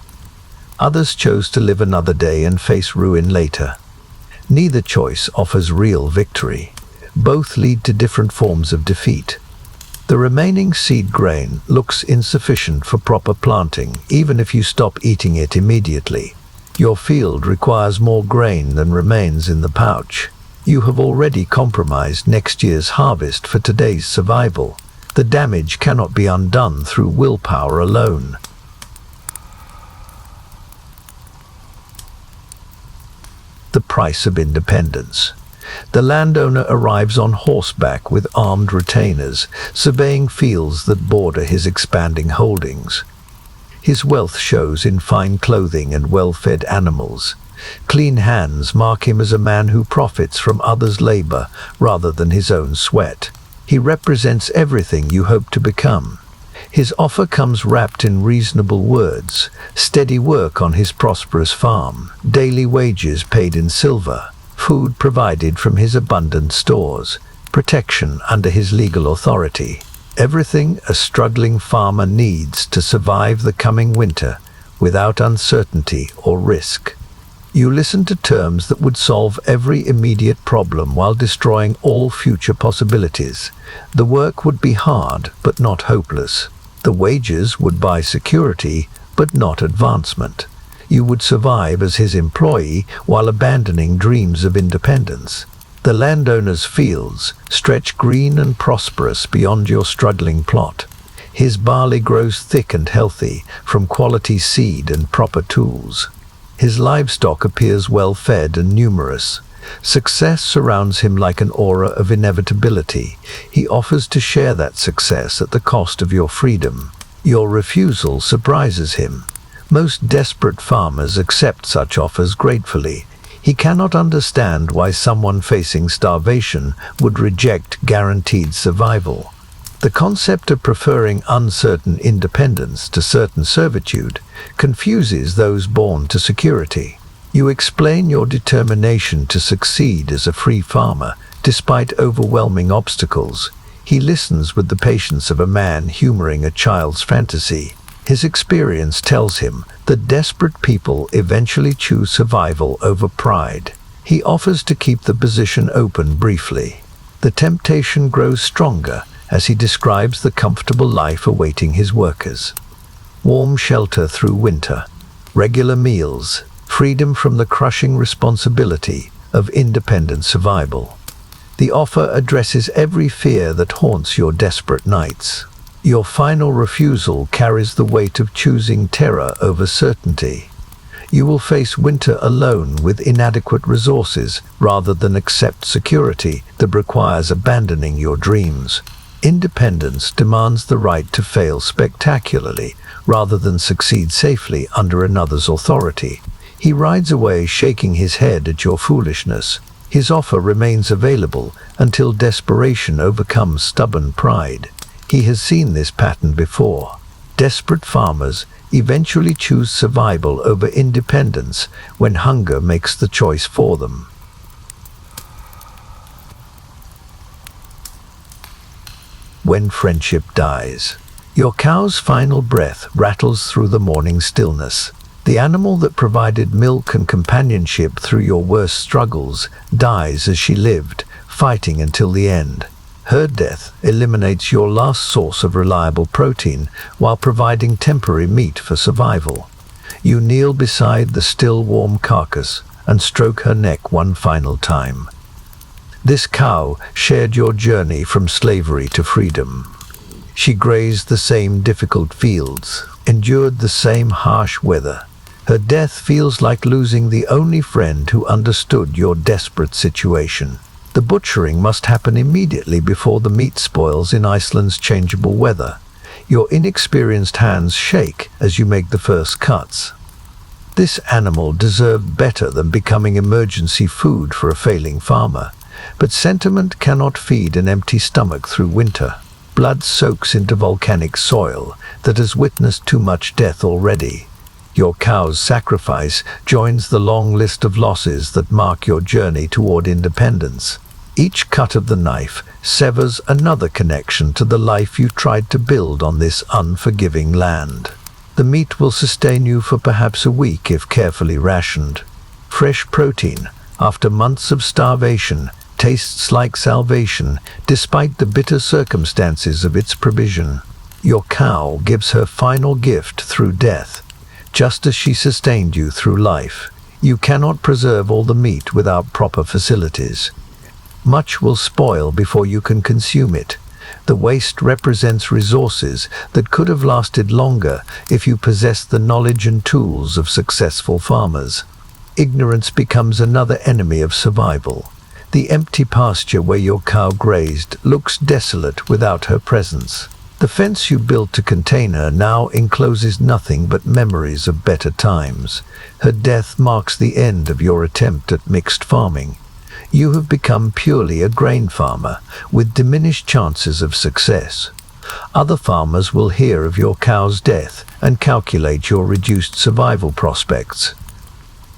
Others chose to live another day and face ruin later. Neither choice offers real victory. Both lead to different forms of defeat. The remaining seed grain looks insufficient for proper planting, even if you stop eating it immediately. Your field requires more grain than remains in the pouch. You have already compromised next year's harvest for today's survival. The damage cannot be undone through willpower alone. the price of independence. The landowner arrives on horseback with armed retainers, surveying fields that border his expanding holdings. His wealth shows in fine clothing and well-fed animals. Clean hands mark him as a man who profits from others' labor rather than his own sweat. He represents everything you hope to become. His offer comes wrapped in reasonable words: steady work on his prosperous farm, daily wages paid in silver, food provided from his abundant stores, protection under his legal authority. Everything a struggling farmer needs to survive the coming winter without uncertainty or risk. You listen to terms that would solve every immediate problem while destroying all future possibilities. The work would be hard, but not hopeless. The wages would buy security, but not advancement. You would survive as his employee while abandoning dreams of independence. The landowner's fields stretch green and prosperous beyond your struggling plot. His barley grows thick and healthy from quality seed and proper tools. His livestock appears well-fed and numerous. Success surrounds him like an aura of inevitability. He offers to share that success at the cost of your freedom. Your refusal surprises him. Most desperate farmers accept such offers gratefully. He cannot understand why someone facing starvation would reject guaranteed survival. The concept of preferring uncertain independence to certain servitude confuses those born to security. You explain your determination to succeed as a free farmer, despite overwhelming obstacles. He listens with the patience of a man humoring a child's fantasy. His experience tells him that desperate people eventually choose survival over pride. He offers to keep the position open briefly. The temptation grows stronger as he describes the comfortable life awaiting his workers. Warm shelter through winter, regular meals, freedom from the crushing responsibility of independent survival. The offer addresses every fear that haunts your desperate nights. Your final refusal carries the weight of choosing terror over certainty. You will face winter alone with inadequate resources rather than accept security that requires abandoning your dreams. Independence demands the right to fail spectacularly rather than succeed safely under another's authority. He rides away shaking his head at your foolishness. His offer remains available until desperation overcomes stubborn pride. He has seen this pattern before. Desperate farmers eventually choose survival over independence when hunger makes the choice for them. When friendship dies. Your cow's final breath rattles through the morning stillness. The animal that provided milk and companionship through your worst struggles dies as she lived, fighting until the end. Her death eliminates your last source of reliable protein while providing temporary meat for survival. You kneel beside the still warm carcass and stroke her neck one final time. This cow shared your journey from slavery to freedom. She grazed the same difficult fields, endured the same harsh weather. Her death feels like losing the only friend who understood your desperate situation. The butchering must happen immediately before the meat spoils in Iceland's changeable weather. Your inexperienced hands shake as you make the first cuts. This animal deserved better than becoming emergency food for a failing farmer. But sentiment cannot feed an empty stomach through winter. Blood soaks into volcanic soil that has witnessed too much death already. Your cow's sacrifice joins the long list of losses that mark your journey toward independence. Each cut of the knife severs another connection to the life you tried to build on this unforgiving land. The meat will sustain you for perhaps a week if carefully rationed. Fresh protein, after months of starvation, tastes like salvation despite the bitter circumstances of its provision. Your cow gives her final gift through death, just as she sustained you through life. You cannot preserve all the meat without proper facilities. Much will spoil before you can consume it. The waste represents resources that could have lasted longer if you possessed the knowledge and tools of successful farmers. Ignorance becomes another enemy of survival. The empty pasture where your cow grazed looks desolate without her presence. The fence you built to contain her now encloses nothing but memories of better times. Her death marks the end of your attempt at mixed farming. You have become purely a grain farmer, with diminished chances of success. Other farmers will hear of your cow's death and calculate your reduced survival prospects.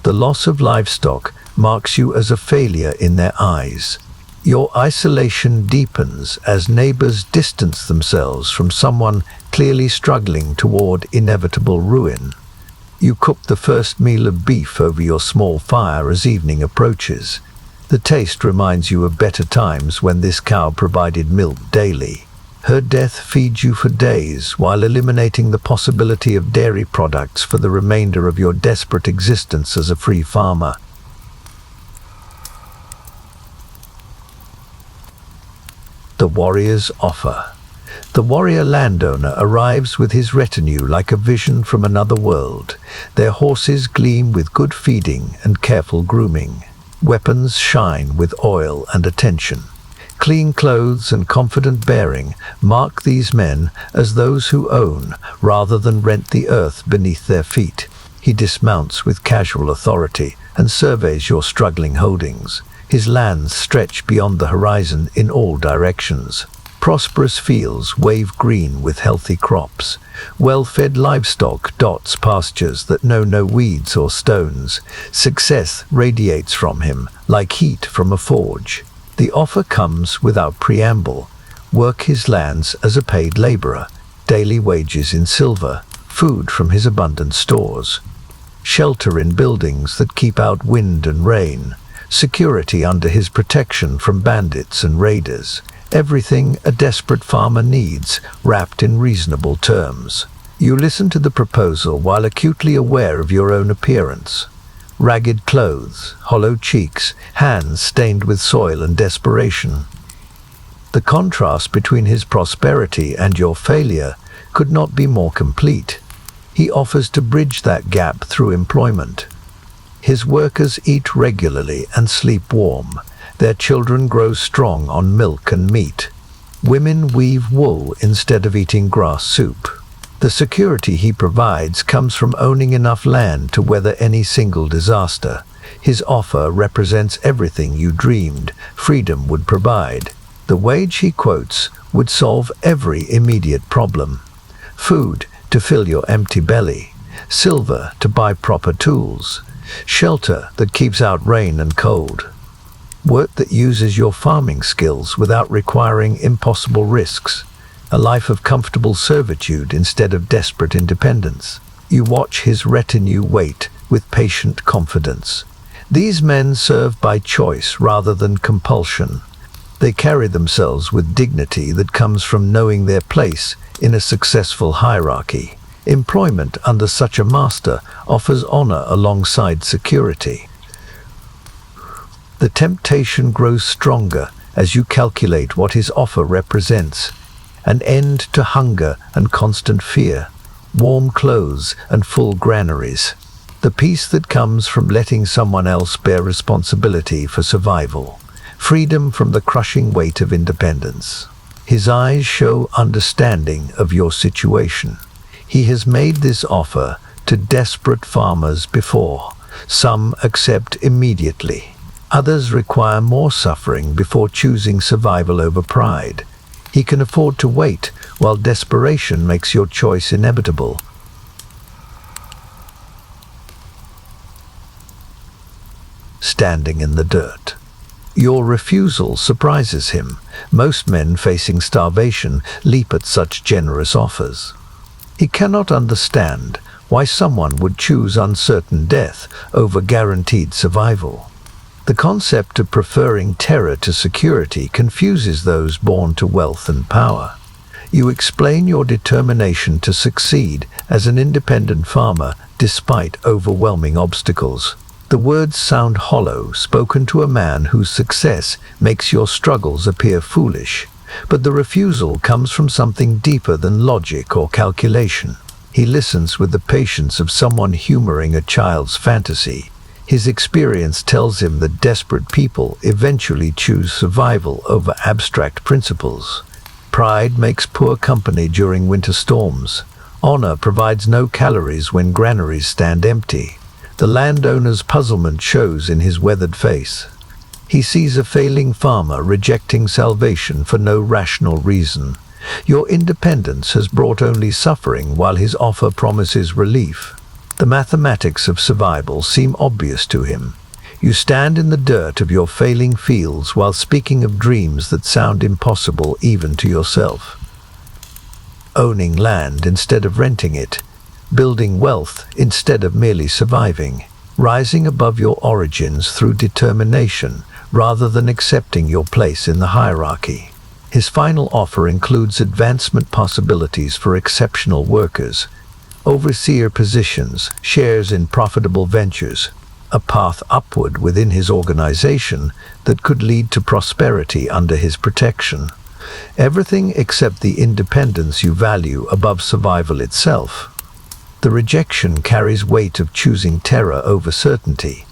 The loss of livestock marks you as a failure in their eyes. Your isolation deepens as neighbors distance themselves from someone clearly struggling toward inevitable ruin. You cook the first meal of beef over your small fire as evening approaches. The taste reminds you of better times when this cow provided milk daily. Her death feeds you for days while eliminating the possibility of dairy products for the remainder of your desperate existence as a free farmer. The warrior's offer. The warrior landowner arrives with his retinue like a vision from another world. Their horses gleam with good feeding and careful grooming. Weapons shine with oil and attention. Clean clothes and confident bearing mark these men as those who own rather than rent the earth beneath their feet. He dismounts with casual authority and surveys your struggling holdings. His lands stretch beyond the horizon in all directions. Prosperous fields wave green with healthy crops. Well-fed livestock dots pastures that know no weeds or stones. Success radiates from him like heat from a forge. The offer comes without preamble. Work his lands as a paid laborer, daily wages in silver, food from his abundant stores. Shelter in buildings that keep out wind and rain. Security under his protection from bandits and raiders. Everything a desperate farmer needs, wrapped in reasonable terms. You listen to the proposal while acutely aware of your own appearance. Ragged clothes, hollow cheeks, hands stained with soil and desperation. The contrast between his prosperity and your failure could not be more complete. He offers to bridge that gap through employment. His workers eat regularly and sleep warm. Their children grow strong on milk and meat. Women weave wool instead of eating grass soup. The security he provides comes from owning enough land to weather any single disaster. His offer represents everything you dreamed freedom would provide. The wage he quotes would solve every immediate problem. Food to fill your empty belly. Silver to buy proper tools. Shelter that keeps out rain and cold. Work that uses your farming skills without requiring impossible risks. A life of comfortable servitude instead of desperate independence. You watch his retinue wait with patient confidence. These men serve by choice rather than compulsion. They carry themselves with dignity that comes from knowing their place in a successful hierarchy. Employment under such a master offers honor alongside security. The temptation grows stronger as you calculate what his offer represents. An end to hunger and constant fear, warm clothes and full granaries. The peace that comes from letting someone else bear responsibility for survival. Freedom from the crushing weight of independence. His eyes show understanding of your situation. He has made this offer to desperate farmers before. Some accept immediately. Others require more suffering before choosing survival over pride. He can afford to wait, while desperation makes your choice inevitable. Standing in the dirt. Your refusal surprises him. Most men facing starvation leap at such generous offers. He cannot understand why someone would choose uncertain death over guaranteed survival. The concept of preferring terror to security confuses those born to wealth and power. You explain your determination to succeed as an independent farmer despite overwhelming obstacles. The words sound hollow, spoken to a man whose success makes your struggles appear foolish. But the refusal comes from something deeper than logic or calculation. He listens with the patience of someone humoring a child's fantasy. His experience tells him that desperate people eventually choose survival over abstract principles. Pride makes poor company during winter storms. Honor provides no calories when granaries stand empty. The landowner's puzzlement shows in his weathered face. He sees a failing farmer rejecting salvation for no rational reason. Your independence has brought only suffering while his offer promises relief. The mathematics of survival seem obvious to him. You stand in the dirt of your failing fields while speaking of dreams that sound impossible even to yourself. Owning land instead of renting it, building wealth instead of merely surviving, rising above your origins through determination rather than accepting your place in the hierarchy. His final offer includes advancement possibilities for exceptional workers, overseer positions, shares in profitable ventures, a path upward within his organization that could lead to prosperity under his protection. Everything except the independence you value above survival itself. The rejection carries weight of choosing terror over certainty.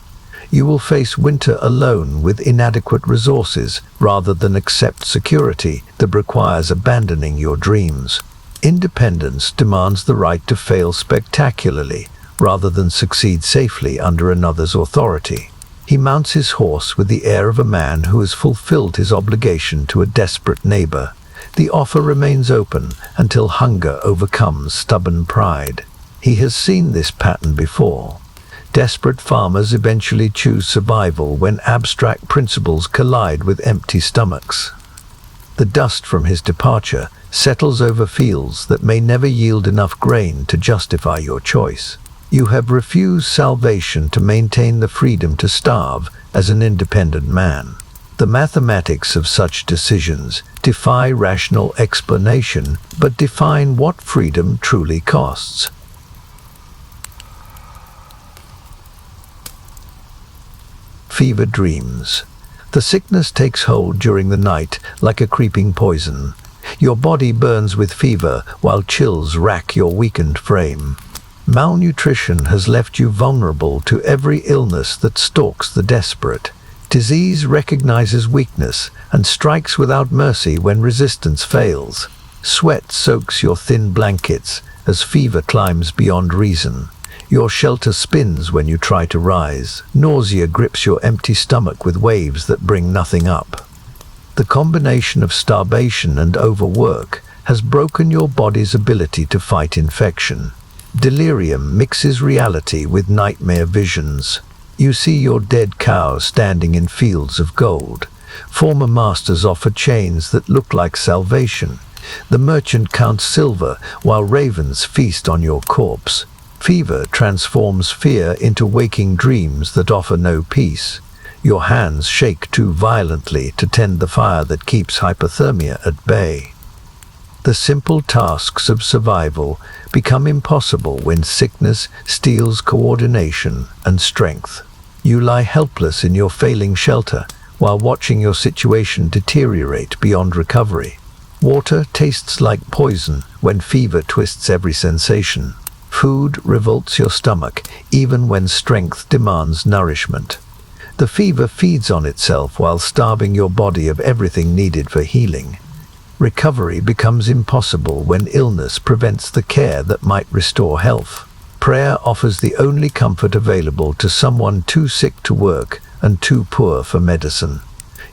You will face winter alone with inadequate resources rather than accept security that requires abandoning your dreams. Independence demands the right to fail spectacularly rather than succeed safely under another's authority. He mounts his horse with the air of a man who has fulfilled his obligation to a desperate neighbor. The offer remains open until hunger overcomes stubborn pride. He has seen this pattern before. Desperate farmers eventually choose survival when abstract principles collide with empty stomachs. The dust from his departure settles over fields that may never yield enough grain to justify your choice. You have refused salvation to maintain the freedom to starve as an independent man. The mathematics of such decisions defy rational explanation, but define what freedom truly costs. Fever dreams. The sickness takes hold during the night like a creeping poison. Your body burns with fever while chills rack your weakened frame. Malnutrition has left you vulnerable to every illness that stalks the desperate. Disease recognizes weakness and strikes without mercy when resistance fails. Sweat soaks your thin blankets as fever climbs beyond reason. Your shelter spins when you try to rise. Nausea grips your empty stomach with waves that bring nothing up. The combination of starvation and overwork has broken your body's ability to fight infection. Delirium mixes reality with nightmare visions. You see your dead cows standing in fields of gold. Former masters offer chains that look like salvation. The merchant counts silver while ravens feast on your corpse. Fever transforms fear into waking dreams that offer no peace. Your hands shake too violently to tend the fire that keeps hypothermia at bay. The simple tasks of survival become impossible when sickness steals coordination and strength. You lie helpless in your failing shelter while watching your situation deteriorate beyond recovery. Water tastes like poison when fever twists every sensation. Food revolts your stomach even when strength demands nourishment. The fever feeds on itself while starving your body of everything needed for healing. Recovery becomes impossible when illness prevents the care that might restore health. Prayer offers the only comfort available to someone too sick to work and too poor for medicine.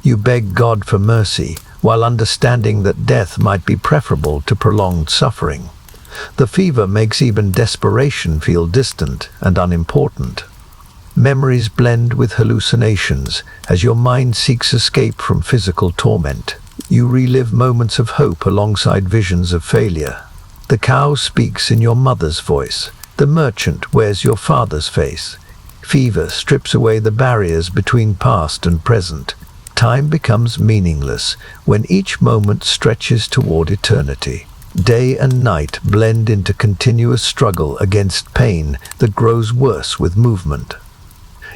You beg God for mercy while understanding that death might be preferable to prolonged suffering. The fever makes even desperation feel distant and unimportant. Memories blend with hallucinations as your mind seeks escape from physical torment. You relive moments of hope alongside visions of failure. The cow speaks in your mother's voice. The merchant wears your father's face. Fever strips away the barriers between past and present. Time becomes meaningless when each moment stretches toward eternity. Day and night blend into continuous struggle against pain that grows worse with movement.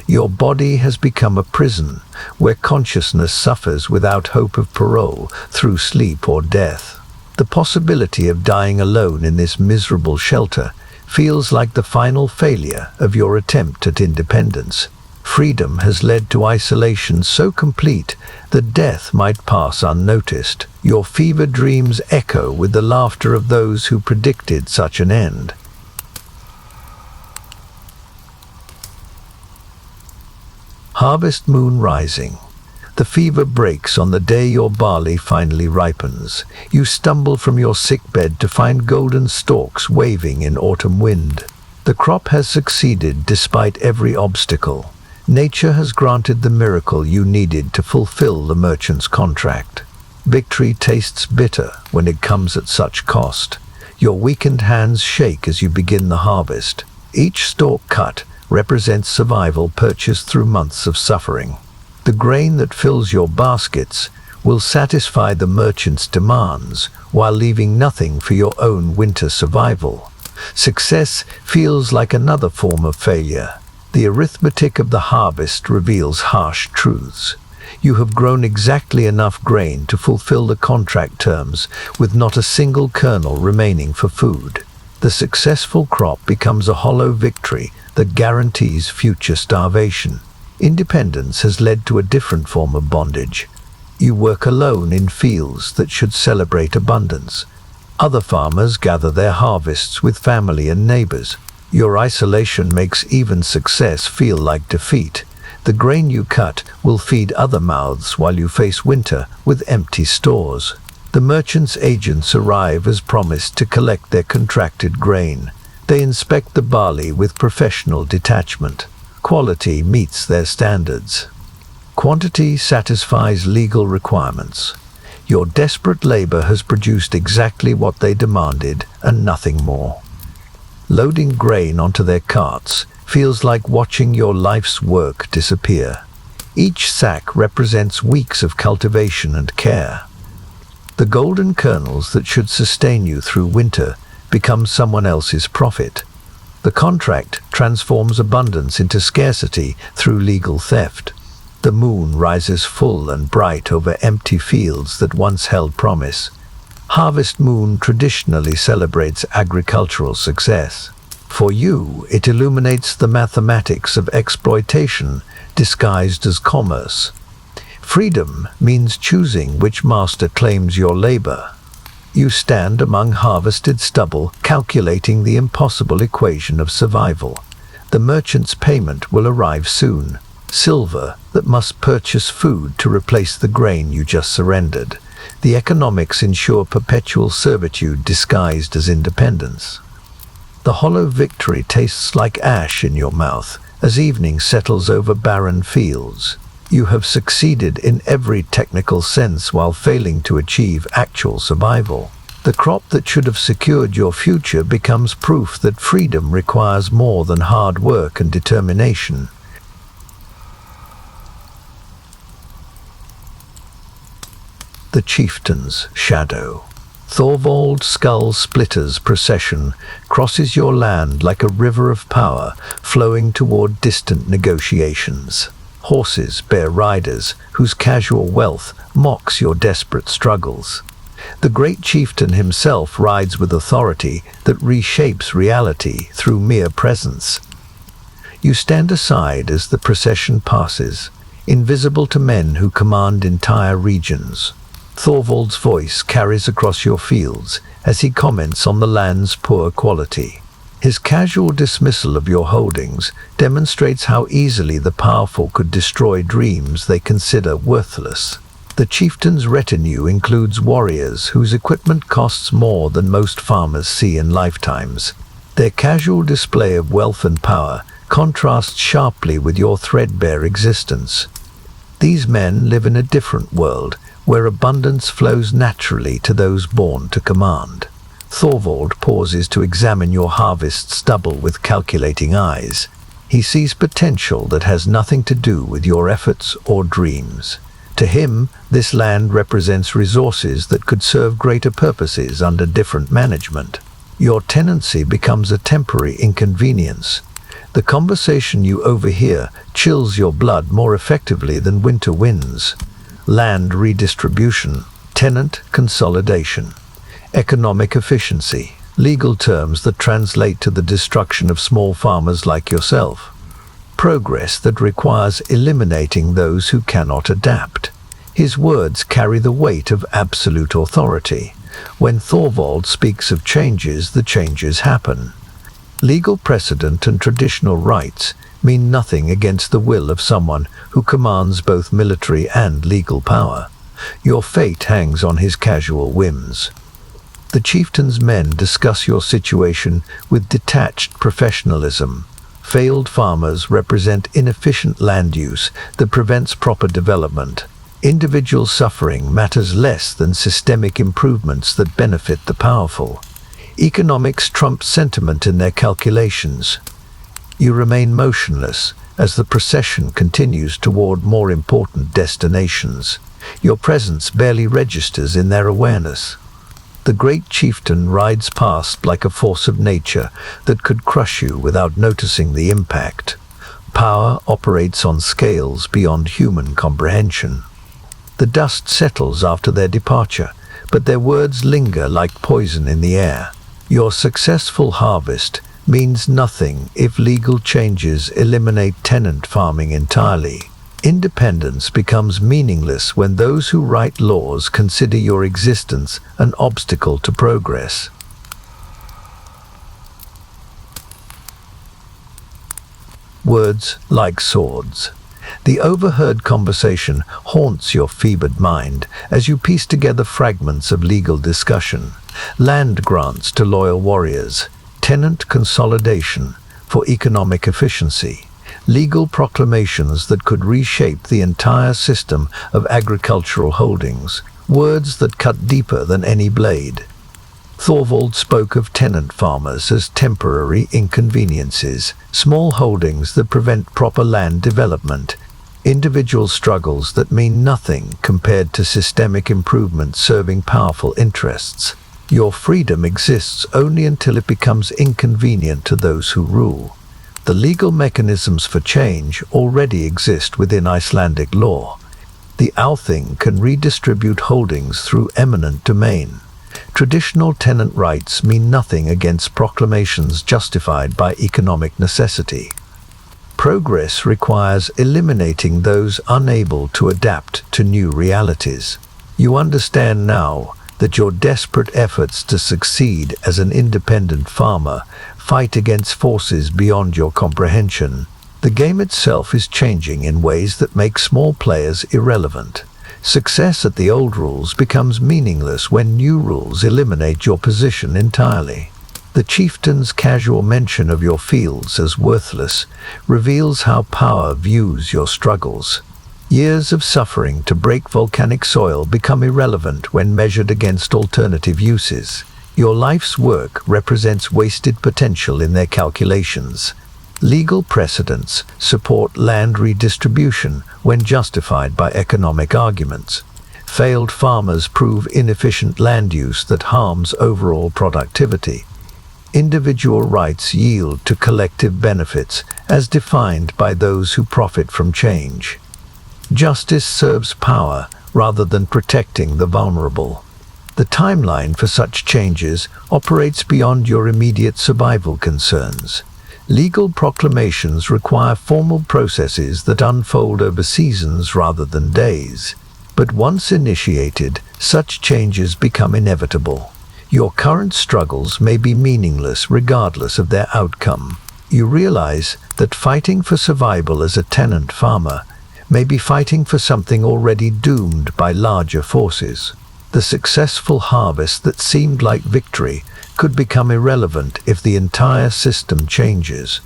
Your body has become a prison where consciousness suffers without hope of parole through sleep or death. The possibility of dying alone in this miserable shelter feels like the final failure of your attempt at independence. freedom has led to isolation so complete that death might pass unnoticed. Your fever dreams echo with the laughter of those who predicted such an end. Harvest moon rising. The fever breaks on the day your barley finally ripens. You stumble from your sickbed to find golden stalks waving in autumn wind. The crop has succeeded despite every obstacle. Nature has granted the miracle you needed to fulfill the merchant's contract. Victory tastes bitter when it comes at such cost. Your weakened hands shake as you begin the harvest. Each stalk cut represents survival purchased through months of suffering. The grain that fills your baskets will satisfy the merchant's demands while leaving nothing for your own winter survival. Success feels like another form of failure. The arithmetic of the harvest reveals harsh truths. You have grown exactly enough grain to fulfill the contract terms, with not a single kernel remaining for food. The successful crop becomes a hollow victory that guarantees future starvation. Independence has led to a different form of bondage. You work alone in fields that should celebrate abundance. Other farmers gather their harvests with family and neighbors. Your isolation makes even success feel like defeat. The grain you cut will feed other mouths while you face winter with empty stores. The merchant's agents arrive as promised to collect their contracted grain. They inspect the barley with professional detachment. Quality meets their standards. Quantity satisfies legal requirements. Your desperate labor has produced exactly what they demanded and nothing more. Loading grain onto their carts feels like watching your life's work disappear. Each sack represents weeks of cultivation and care. The golden kernels that should sustain you through winter become someone else's profit. The contract transforms abundance into scarcity through legal theft. The moon rises full and bright over empty fields that once held promise. Harvest moon traditionally celebrates agricultural success. For you, it illuminates the mathematics of exploitation disguised as commerce. Freedom means choosing which master claims your labor. You stand among harvested stubble, calculating the impossible equation of survival. The merchant's payment will arrive soon. Silver that must purchase food to replace the grain you just surrendered. The economics ensure perpetual servitude disguised as independence. The hollow victory tastes like ash in your mouth as evening settles over barren fields. You have succeeded in every technical sense while failing to achieve actual survival. The crop that should have secured your future becomes proof that freedom requires more than hard work and determination. The Chieftain's Shadow. Thorvald's Skull Splitter's procession crosses your land like a river of power flowing toward distant negotiations. Horses bear riders whose casual wealth mocks your desperate struggles. The great chieftain himself rides with authority that reshapes reality through mere presence. You stand aside as the procession passes, invisible to men who command entire regions. Thorvald's voice carries across your fields as he comments on the land's poor quality. His casual dismissal of your holdings demonstrates how easily the powerful could destroy dreams they consider worthless. The chieftain's retinue includes warriors whose equipment costs more than most farmers see in lifetimes. Their casual display of wealth and power contrasts sharply with your threadbare existence. These men live in a different world, where abundance flows naturally to those born to command. Thorvald pauses to examine your harvest stubble with calculating eyes. He sees potential that has nothing to do with your efforts or dreams. To him, this land represents resources that could serve greater purposes under different management. Your tenancy becomes a temporary inconvenience. The conversation you overhear chills your blood more effectively than winter winds. Land redistribution, tenant consolidation, economic efficiency, legal terms that translate to the destruction of small farmers like yourself. progress that requires eliminating those who cannot adapt. His words carry the weight of absolute authority. When Thorvald speaks of changes, the changes happen. Legal precedent and traditional rights mean nothing against the will of someone who commands both military and legal power. Your fate hangs on his casual whims. The chieftain's men discuss your situation with detached professionalism. Failed farmers represent inefficient land use that prevents proper development. Individual suffering matters less than systemic improvements that benefit the powerful. Economics trumps sentiment in their calculations. You remain motionless as the procession continues toward more important destinations. Your presence barely registers in their awareness. The great chieftain rides past like a force of nature that could crush you without noticing the impact. Power operates on scales beyond human comprehension. The dust settles after their departure, but their words linger like poison in the air. Your successful harvest means nothing if legal changes eliminate tenant farming entirely. Independence becomes meaningless when those who write laws consider your existence an obstacle to progress. Words like swords. The overheard conversation haunts your fevered mind as you piece together fragments of legal discussion. Land grants to loyal warriors, tenant consolidation for economic efficiency, legal proclamations that could reshape the entire system of agricultural holdings, words that cut deeper than any blade. Thorvald spoke of tenant farmers as temporary inconveniences, small holdings that prevent proper land development, individual struggles that mean nothing compared to systemic improvement serving powerful interests. Your freedom exists only until it becomes inconvenient to those who rule. The legal mechanisms for change already exist within Icelandic law. The Althing can redistribute holdings through eminent domain. Traditional tenant rights mean nothing against proclamations justified by economic necessity. Progress requires eliminating those unable to adapt to new realities. You understand now that your desperate efforts to succeed as an independent farmer fight against forces beyond your comprehension. The game itself is changing in ways that make small players irrelevant. Success at the old rules becomes meaningless when new rules eliminate your position entirely. The chieftain's casual mention of your fields as worthless reveals how power views your struggles. Years of suffering to break volcanic soil become irrelevant when measured against alternative uses. Your life's work represents wasted potential in their calculations. Legal precedents support land redistribution when justified by economic arguments. Failed farmers prove inefficient land use that harms overall productivity. Individual rights yield to collective benefits as defined by those who profit from change. Justice serves power rather than protecting the vulnerable. The timeline for such changes operates beyond your immediate survival concerns. Legal proclamations require formal processes that unfold over seasons rather than days. But once initiated, such changes become inevitable. Your current struggles may be meaningless regardless of their outcome. You realize that fighting for survival as a tenant farmer may be fighting for something already doomed by larger forces. The successful harvest that seemed like victory could become irrelevant if the entire system changes.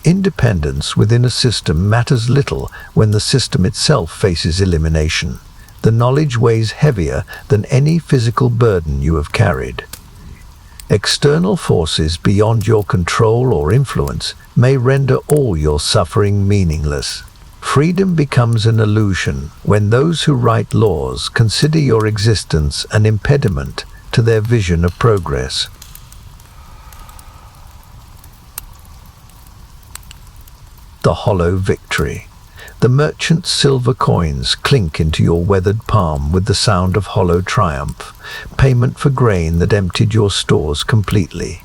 Independence within a system matters little when the system itself faces elimination. The knowledge weighs heavier than any physical burden you have carried. External forces beyond your control or influence may render all your suffering meaningless. Freedom becomes an illusion when those who write laws consider your existence an impediment to their vision of progress. The hollow victory. The merchant's silver coins clink into your weathered palm with the sound of hollow triumph, payment for grain that emptied your stores completely.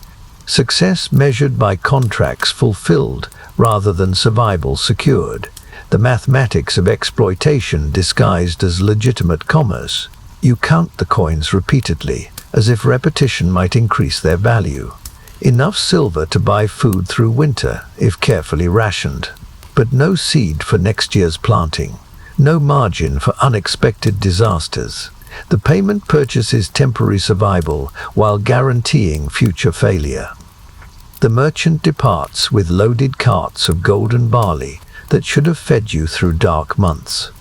Success measured by contracts fulfilled rather than survival secured. The mathematics of exploitation disguised as legitimate commerce. You count the coins repeatedly, as if repetition might increase their value. Enough silver to buy food through winter, if carefully rationed. But no seed for next year's planting. No margin for unexpected disasters. The payment purchases temporary survival while guaranteeing future failure. The merchant departs with loaded carts of golden barley that should have fed you through dark months.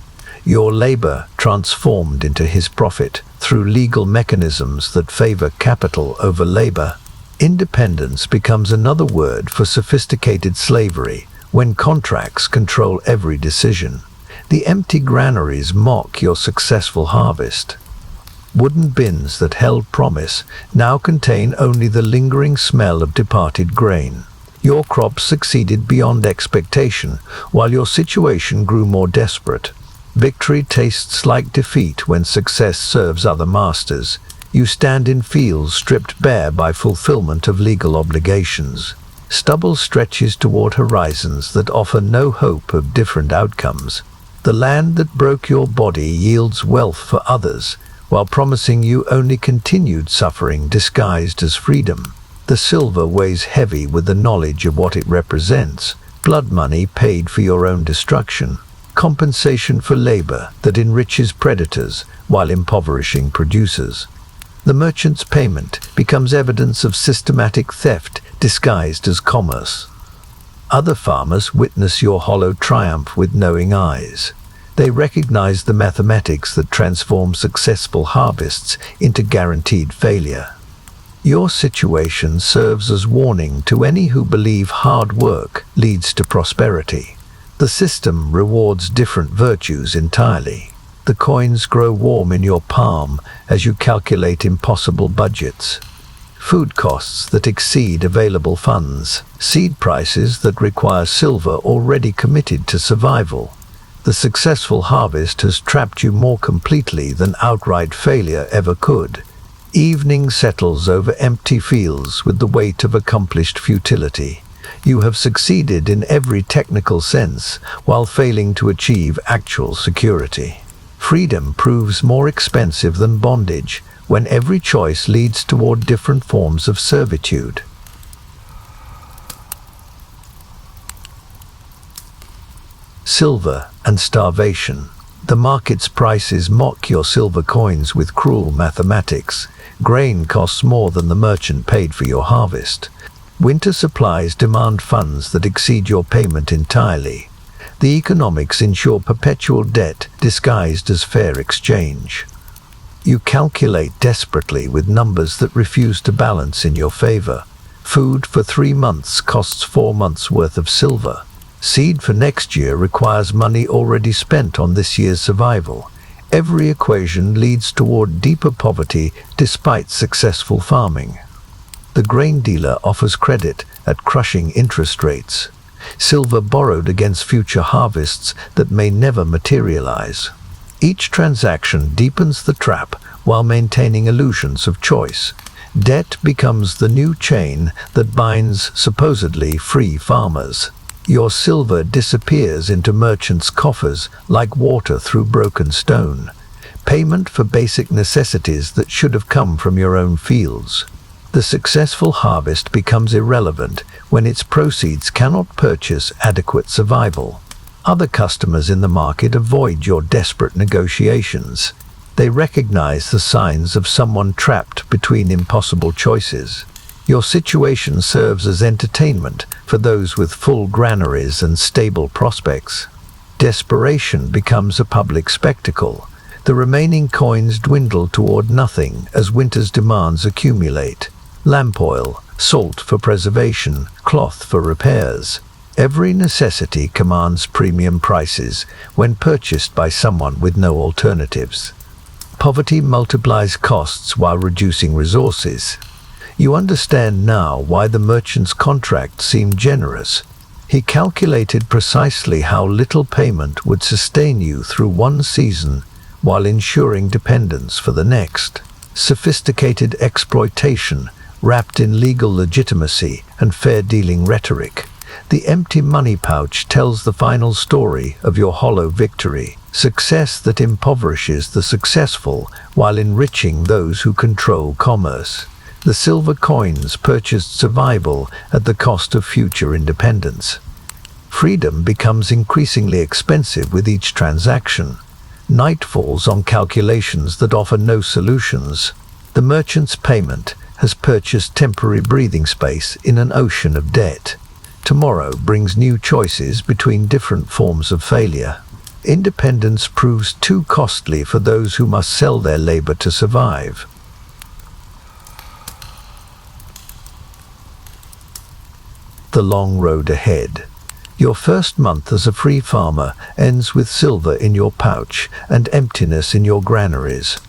Your labor transformed into his profit through legal mechanisms that favor capital over labor. Independence becomes another word for sophisticated slavery when contracts control every decision. The empty granaries mock your successful harvest. Wooden bins that held promise now contain only the lingering smell of departed grain. Your crop succeeded beyond expectation, while your situation grew more desperate. Victory tastes like defeat when success serves other masters. You stand in fields stripped bare by fulfillment of legal obligations. Stubble stretches toward horizons that offer no hope of different outcomes. The land that broke your body yields wealth for others, while promising you only continued suffering disguised as freedom. The silver weighs heavy with the knowledge of what it represents. Blood money paid for your own destruction. Compensation for labor that enriches predators while impoverishing producers. The merchant's payment becomes evidence of systematic theft disguised as commerce. Other farmers witness your hollow triumph with knowing eyes. They recognize the mathematics that transform successful harvests into guaranteed failure. Your situation serves as warning to any who believe hard work leads to prosperity. The system rewards different virtues entirely. The coins grow warm in your palm as you calculate impossible budgets. Food costs that exceed available funds. Seed prices that require silver already committed to survival. The successful harvest has trapped you more completely than outright failure ever could. Evening settles over empty fields with the weight of accomplished futility. You have succeeded in every technical sense while failing to achieve actual security. Freedom proves more expensive than bondage when every choice leads toward different forms of servitude. Silver and starvation. The market's prices mock your silver coins with cruel mathematics. Grain costs more than the merchant paid for your harvest. Winter supplies demand funds that exceed your payment entirely. The economics ensure perpetual debt disguised as fair exchange. You calculate desperately with numbers that refuse to balance in your favor. Food for 3 months costs 4 months' worth of silver. Seed for next year requires money already spent on this year's survival. Every equation leads toward deeper poverty despite successful farming. The grain dealer offers credit at crushing interest rates. Silver borrowed against future harvests that may never materialize. Each transaction deepens the trap while maintaining illusions of choice. Debt becomes the new chain that binds supposedly free farmers. Your silver disappears into merchants' coffers like water through broken stone. Payment for basic necessities that should have come from your own fields. The successful harvest becomes irrelevant when its proceeds cannot purchase adequate survival. Other customers in the market avoid your desperate negotiations. They recognize the signs of someone trapped between impossible choices. Your situation serves as entertainment for those with full granaries and stable prospects. Desperation becomes a public spectacle. The remaining coins dwindle toward nothing as winter's demands accumulate. Lamp oil, salt for preservation, cloth for repairs. Every necessity commands premium prices when purchased by someone with no alternatives. Poverty multiplies costs while reducing resources. You understand now why the merchant's contract seemed generous. He calculated precisely how little payment would sustain you through one season while ensuring dependence for the next. Sophisticated exploitation wrapped in legal legitimacy and fair-dealing rhetoric. The empty money pouch tells the final story of your hollow victory, success that impoverishes the successful while enriching those who control commerce. The silver coins purchased survival at the cost of future independence. Freedom becomes increasingly expensive with each transaction. Night falls on calculations that offer no solutions. The merchant's payment has purchased temporary breathing space in an ocean of debt. Tomorrow brings new choices between different forms of failure. Independence proves too costly for those who must sell their labor to survive. The long road ahead. Your first month as a free farmer ends with silver in your pouch and emptiness in your granaries.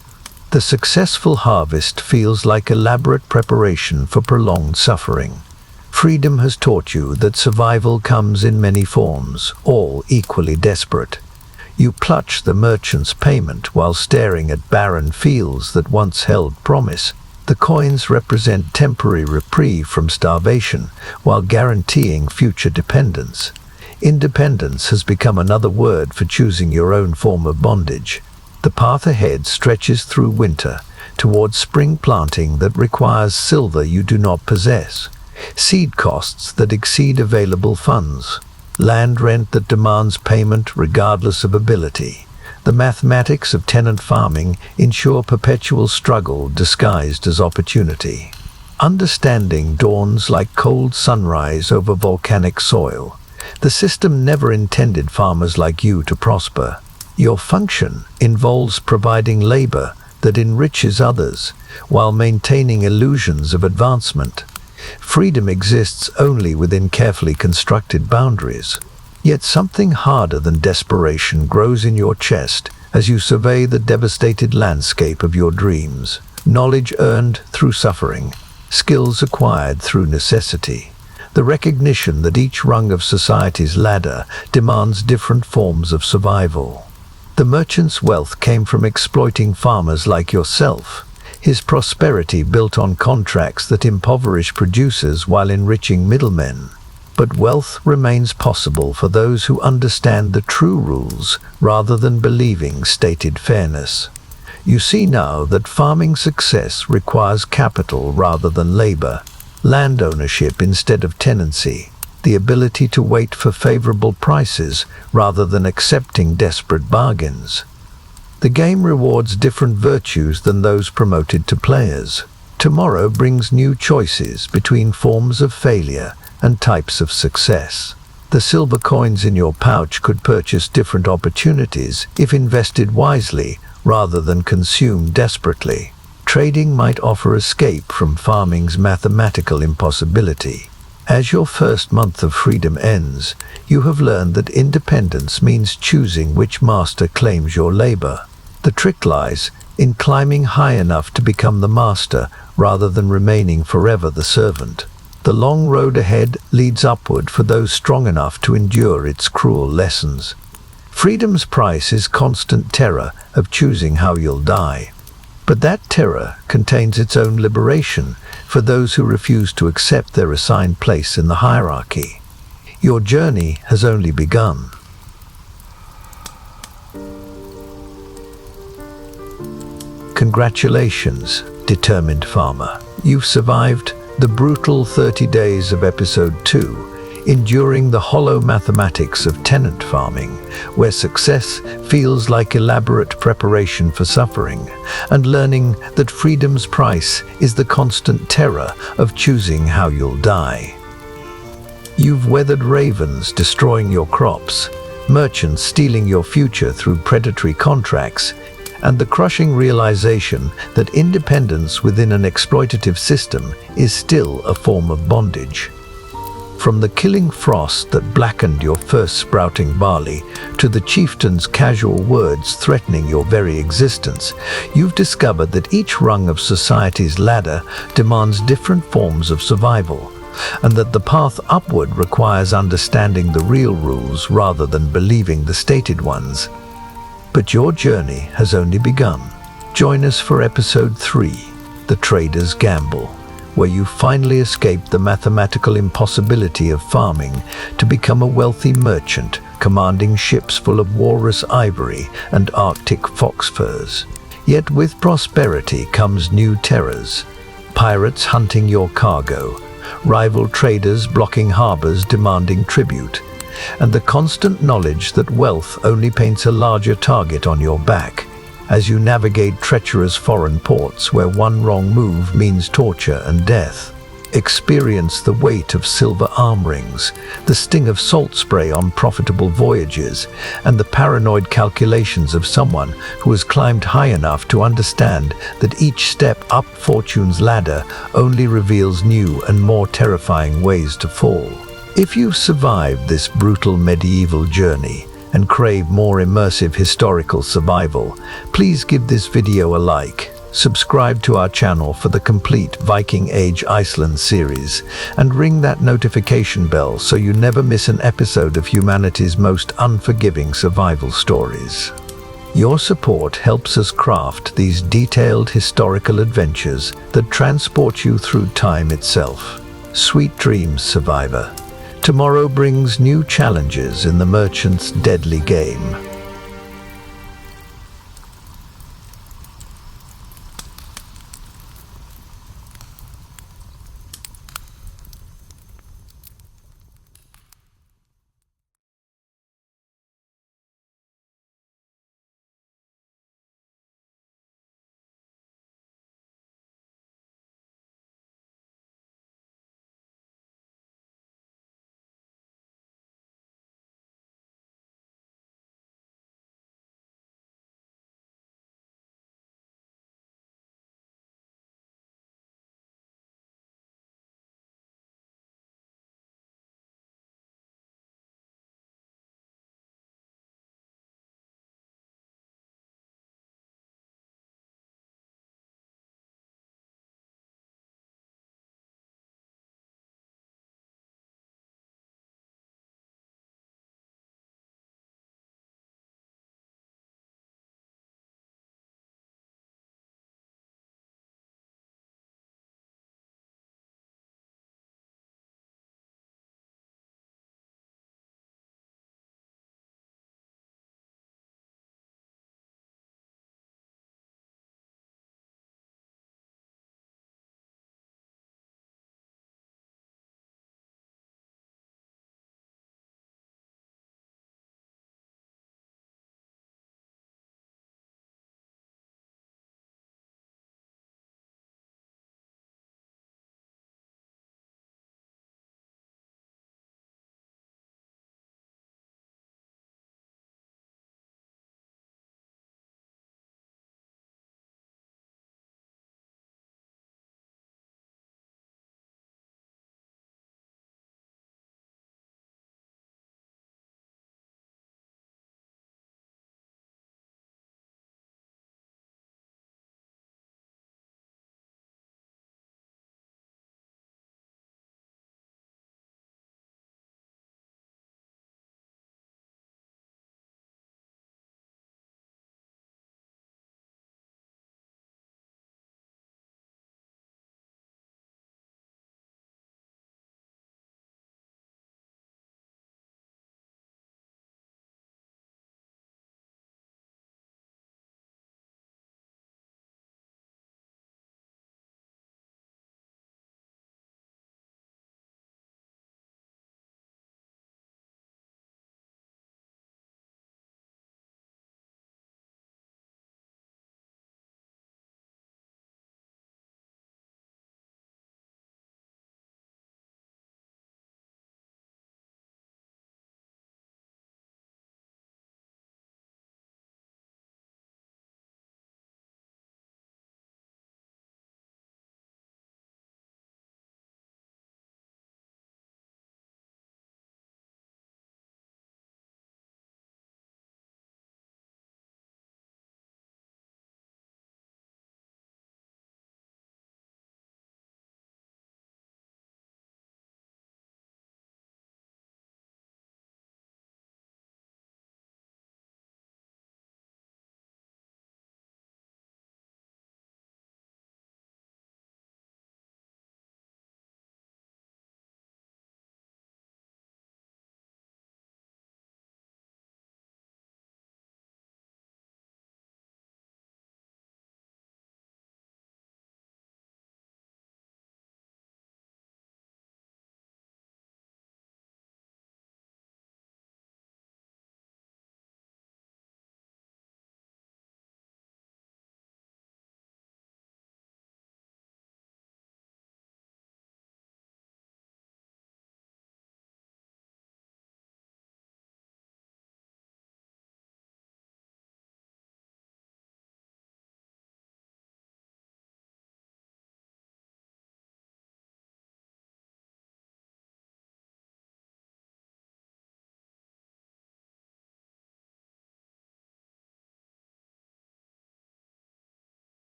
The successful harvest feels like elaborate preparation for prolonged suffering. Freedom has taught you that survival comes in many forms, all equally desperate. You clutch the merchant's payment while staring at barren fields that once held promise. The coins represent temporary reprieve from starvation, while guaranteeing future dependence. Independence has become another word for choosing your own form of bondage. The path ahead stretches through winter, towards spring planting that requires silver you do not possess, seed costs that exceed available funds, land rent that demands payment regardless of ability. The mathematics of tenant farming ensure perpetual struggle disguised as opportunity. Understanding dawns like cold sunrise over volcanic soil. The system never intended farmers like you to prosper. Your function involves providing labor that enriches others while maintaining illusions of advancement. Freedom exists only within carefully constructed boundaries. Yet something harder than desperation grows in your chest as you survey the devastated landscape of your dreams. Knowledge earned through suffering, skills acquired through necessity. The recognition that each rung of society's ladder demands different forms of survival. The merchant's wealth came from exploiting farmers like yourself. His prosperity built on contracts that impoverish producers while enriching middlemen. But wealth remains possible for those who understand the true rules rather than believing stated fairness. You see now that farming success requires capital rather than labor, land ownership instead of tenancy, the ability to wait for favorable prices rather than accepting desperate bargains. The game rewards different virtues than those promoted to players. Tomorrow brings new choices between forms of failure and types of success. The silver coins in your pouch could purchase different opportunities if invested wisely rather than consumed desperately. Trading might offer escape from farming's mathematical impossibility. As your first month of freedom ends, you have learned that independence means choosing which master claims your labor. The trick lies in climbing high enough to become the master rather than remaining forever the servant. The long road ahead leads upward for those strong enough to endure its cruel lessons. Freedom's price is constant terror of choosing how you'll die. But that terror contains its own liberation for those who refuse to accept their assigned place in the hierarchy. Your journey has only begun. Congratulations, determined farmer. You've survived the brutal 30 days of episode 2, enduring the hollow mathematics of tenant farming, where success feels like elaborate preparation for suffering, and learning that freedom's price is the constant terror of choosing how you'll die. You've weathered ravens destroying your crops, merchants stealing your future through predatory contracts, and the crushing realization that independence within an exploitative system is still a form of bondage. From the killing frost that blackened your first sprouting barley to the chieftain's casual words threatening your very existence, you've discovered that each rung of society's ladder demands different forms of survival, and that the path upward requires understanding the real rules rather than believing the stated ones. But your journey has only begun. Join us for episode 3, The Trader's Gamble, where you finally escape the mathematical impossibility of farming to become a wealthy merchant, commanding ships full of walrus ivory and Arctic fox furs. Yet with prosperity comes new terrors. Pirates hunting your cargo, rival traders blocking harbors demanding tribute, and the constant knowledge that wealth only paints a larger target on your back as you navigate treacherous foreign ports where one wrong move means torture and death. Experience the weight of silver arm rings, the sting of salt spray on profitable voyages, and the paranoid calculations of someone who has climbed high enough to understand that each step up fortune's ladder only reveals new and more terrifying ways to fall. If you've survived this brutal medieval journey and crave more immersive historical survival, please give this video a like. Subscribe to our channel for the complete Viking Age Iceland series, and ring that notification bell so you never miss an episode of humanity's most unforgiving survival stories. Your support helps us craft these detailed historical adventures that transport you through time itself. Sweet dreams, survivor. Tomorrow brings new challenges in the merchant's deadly game.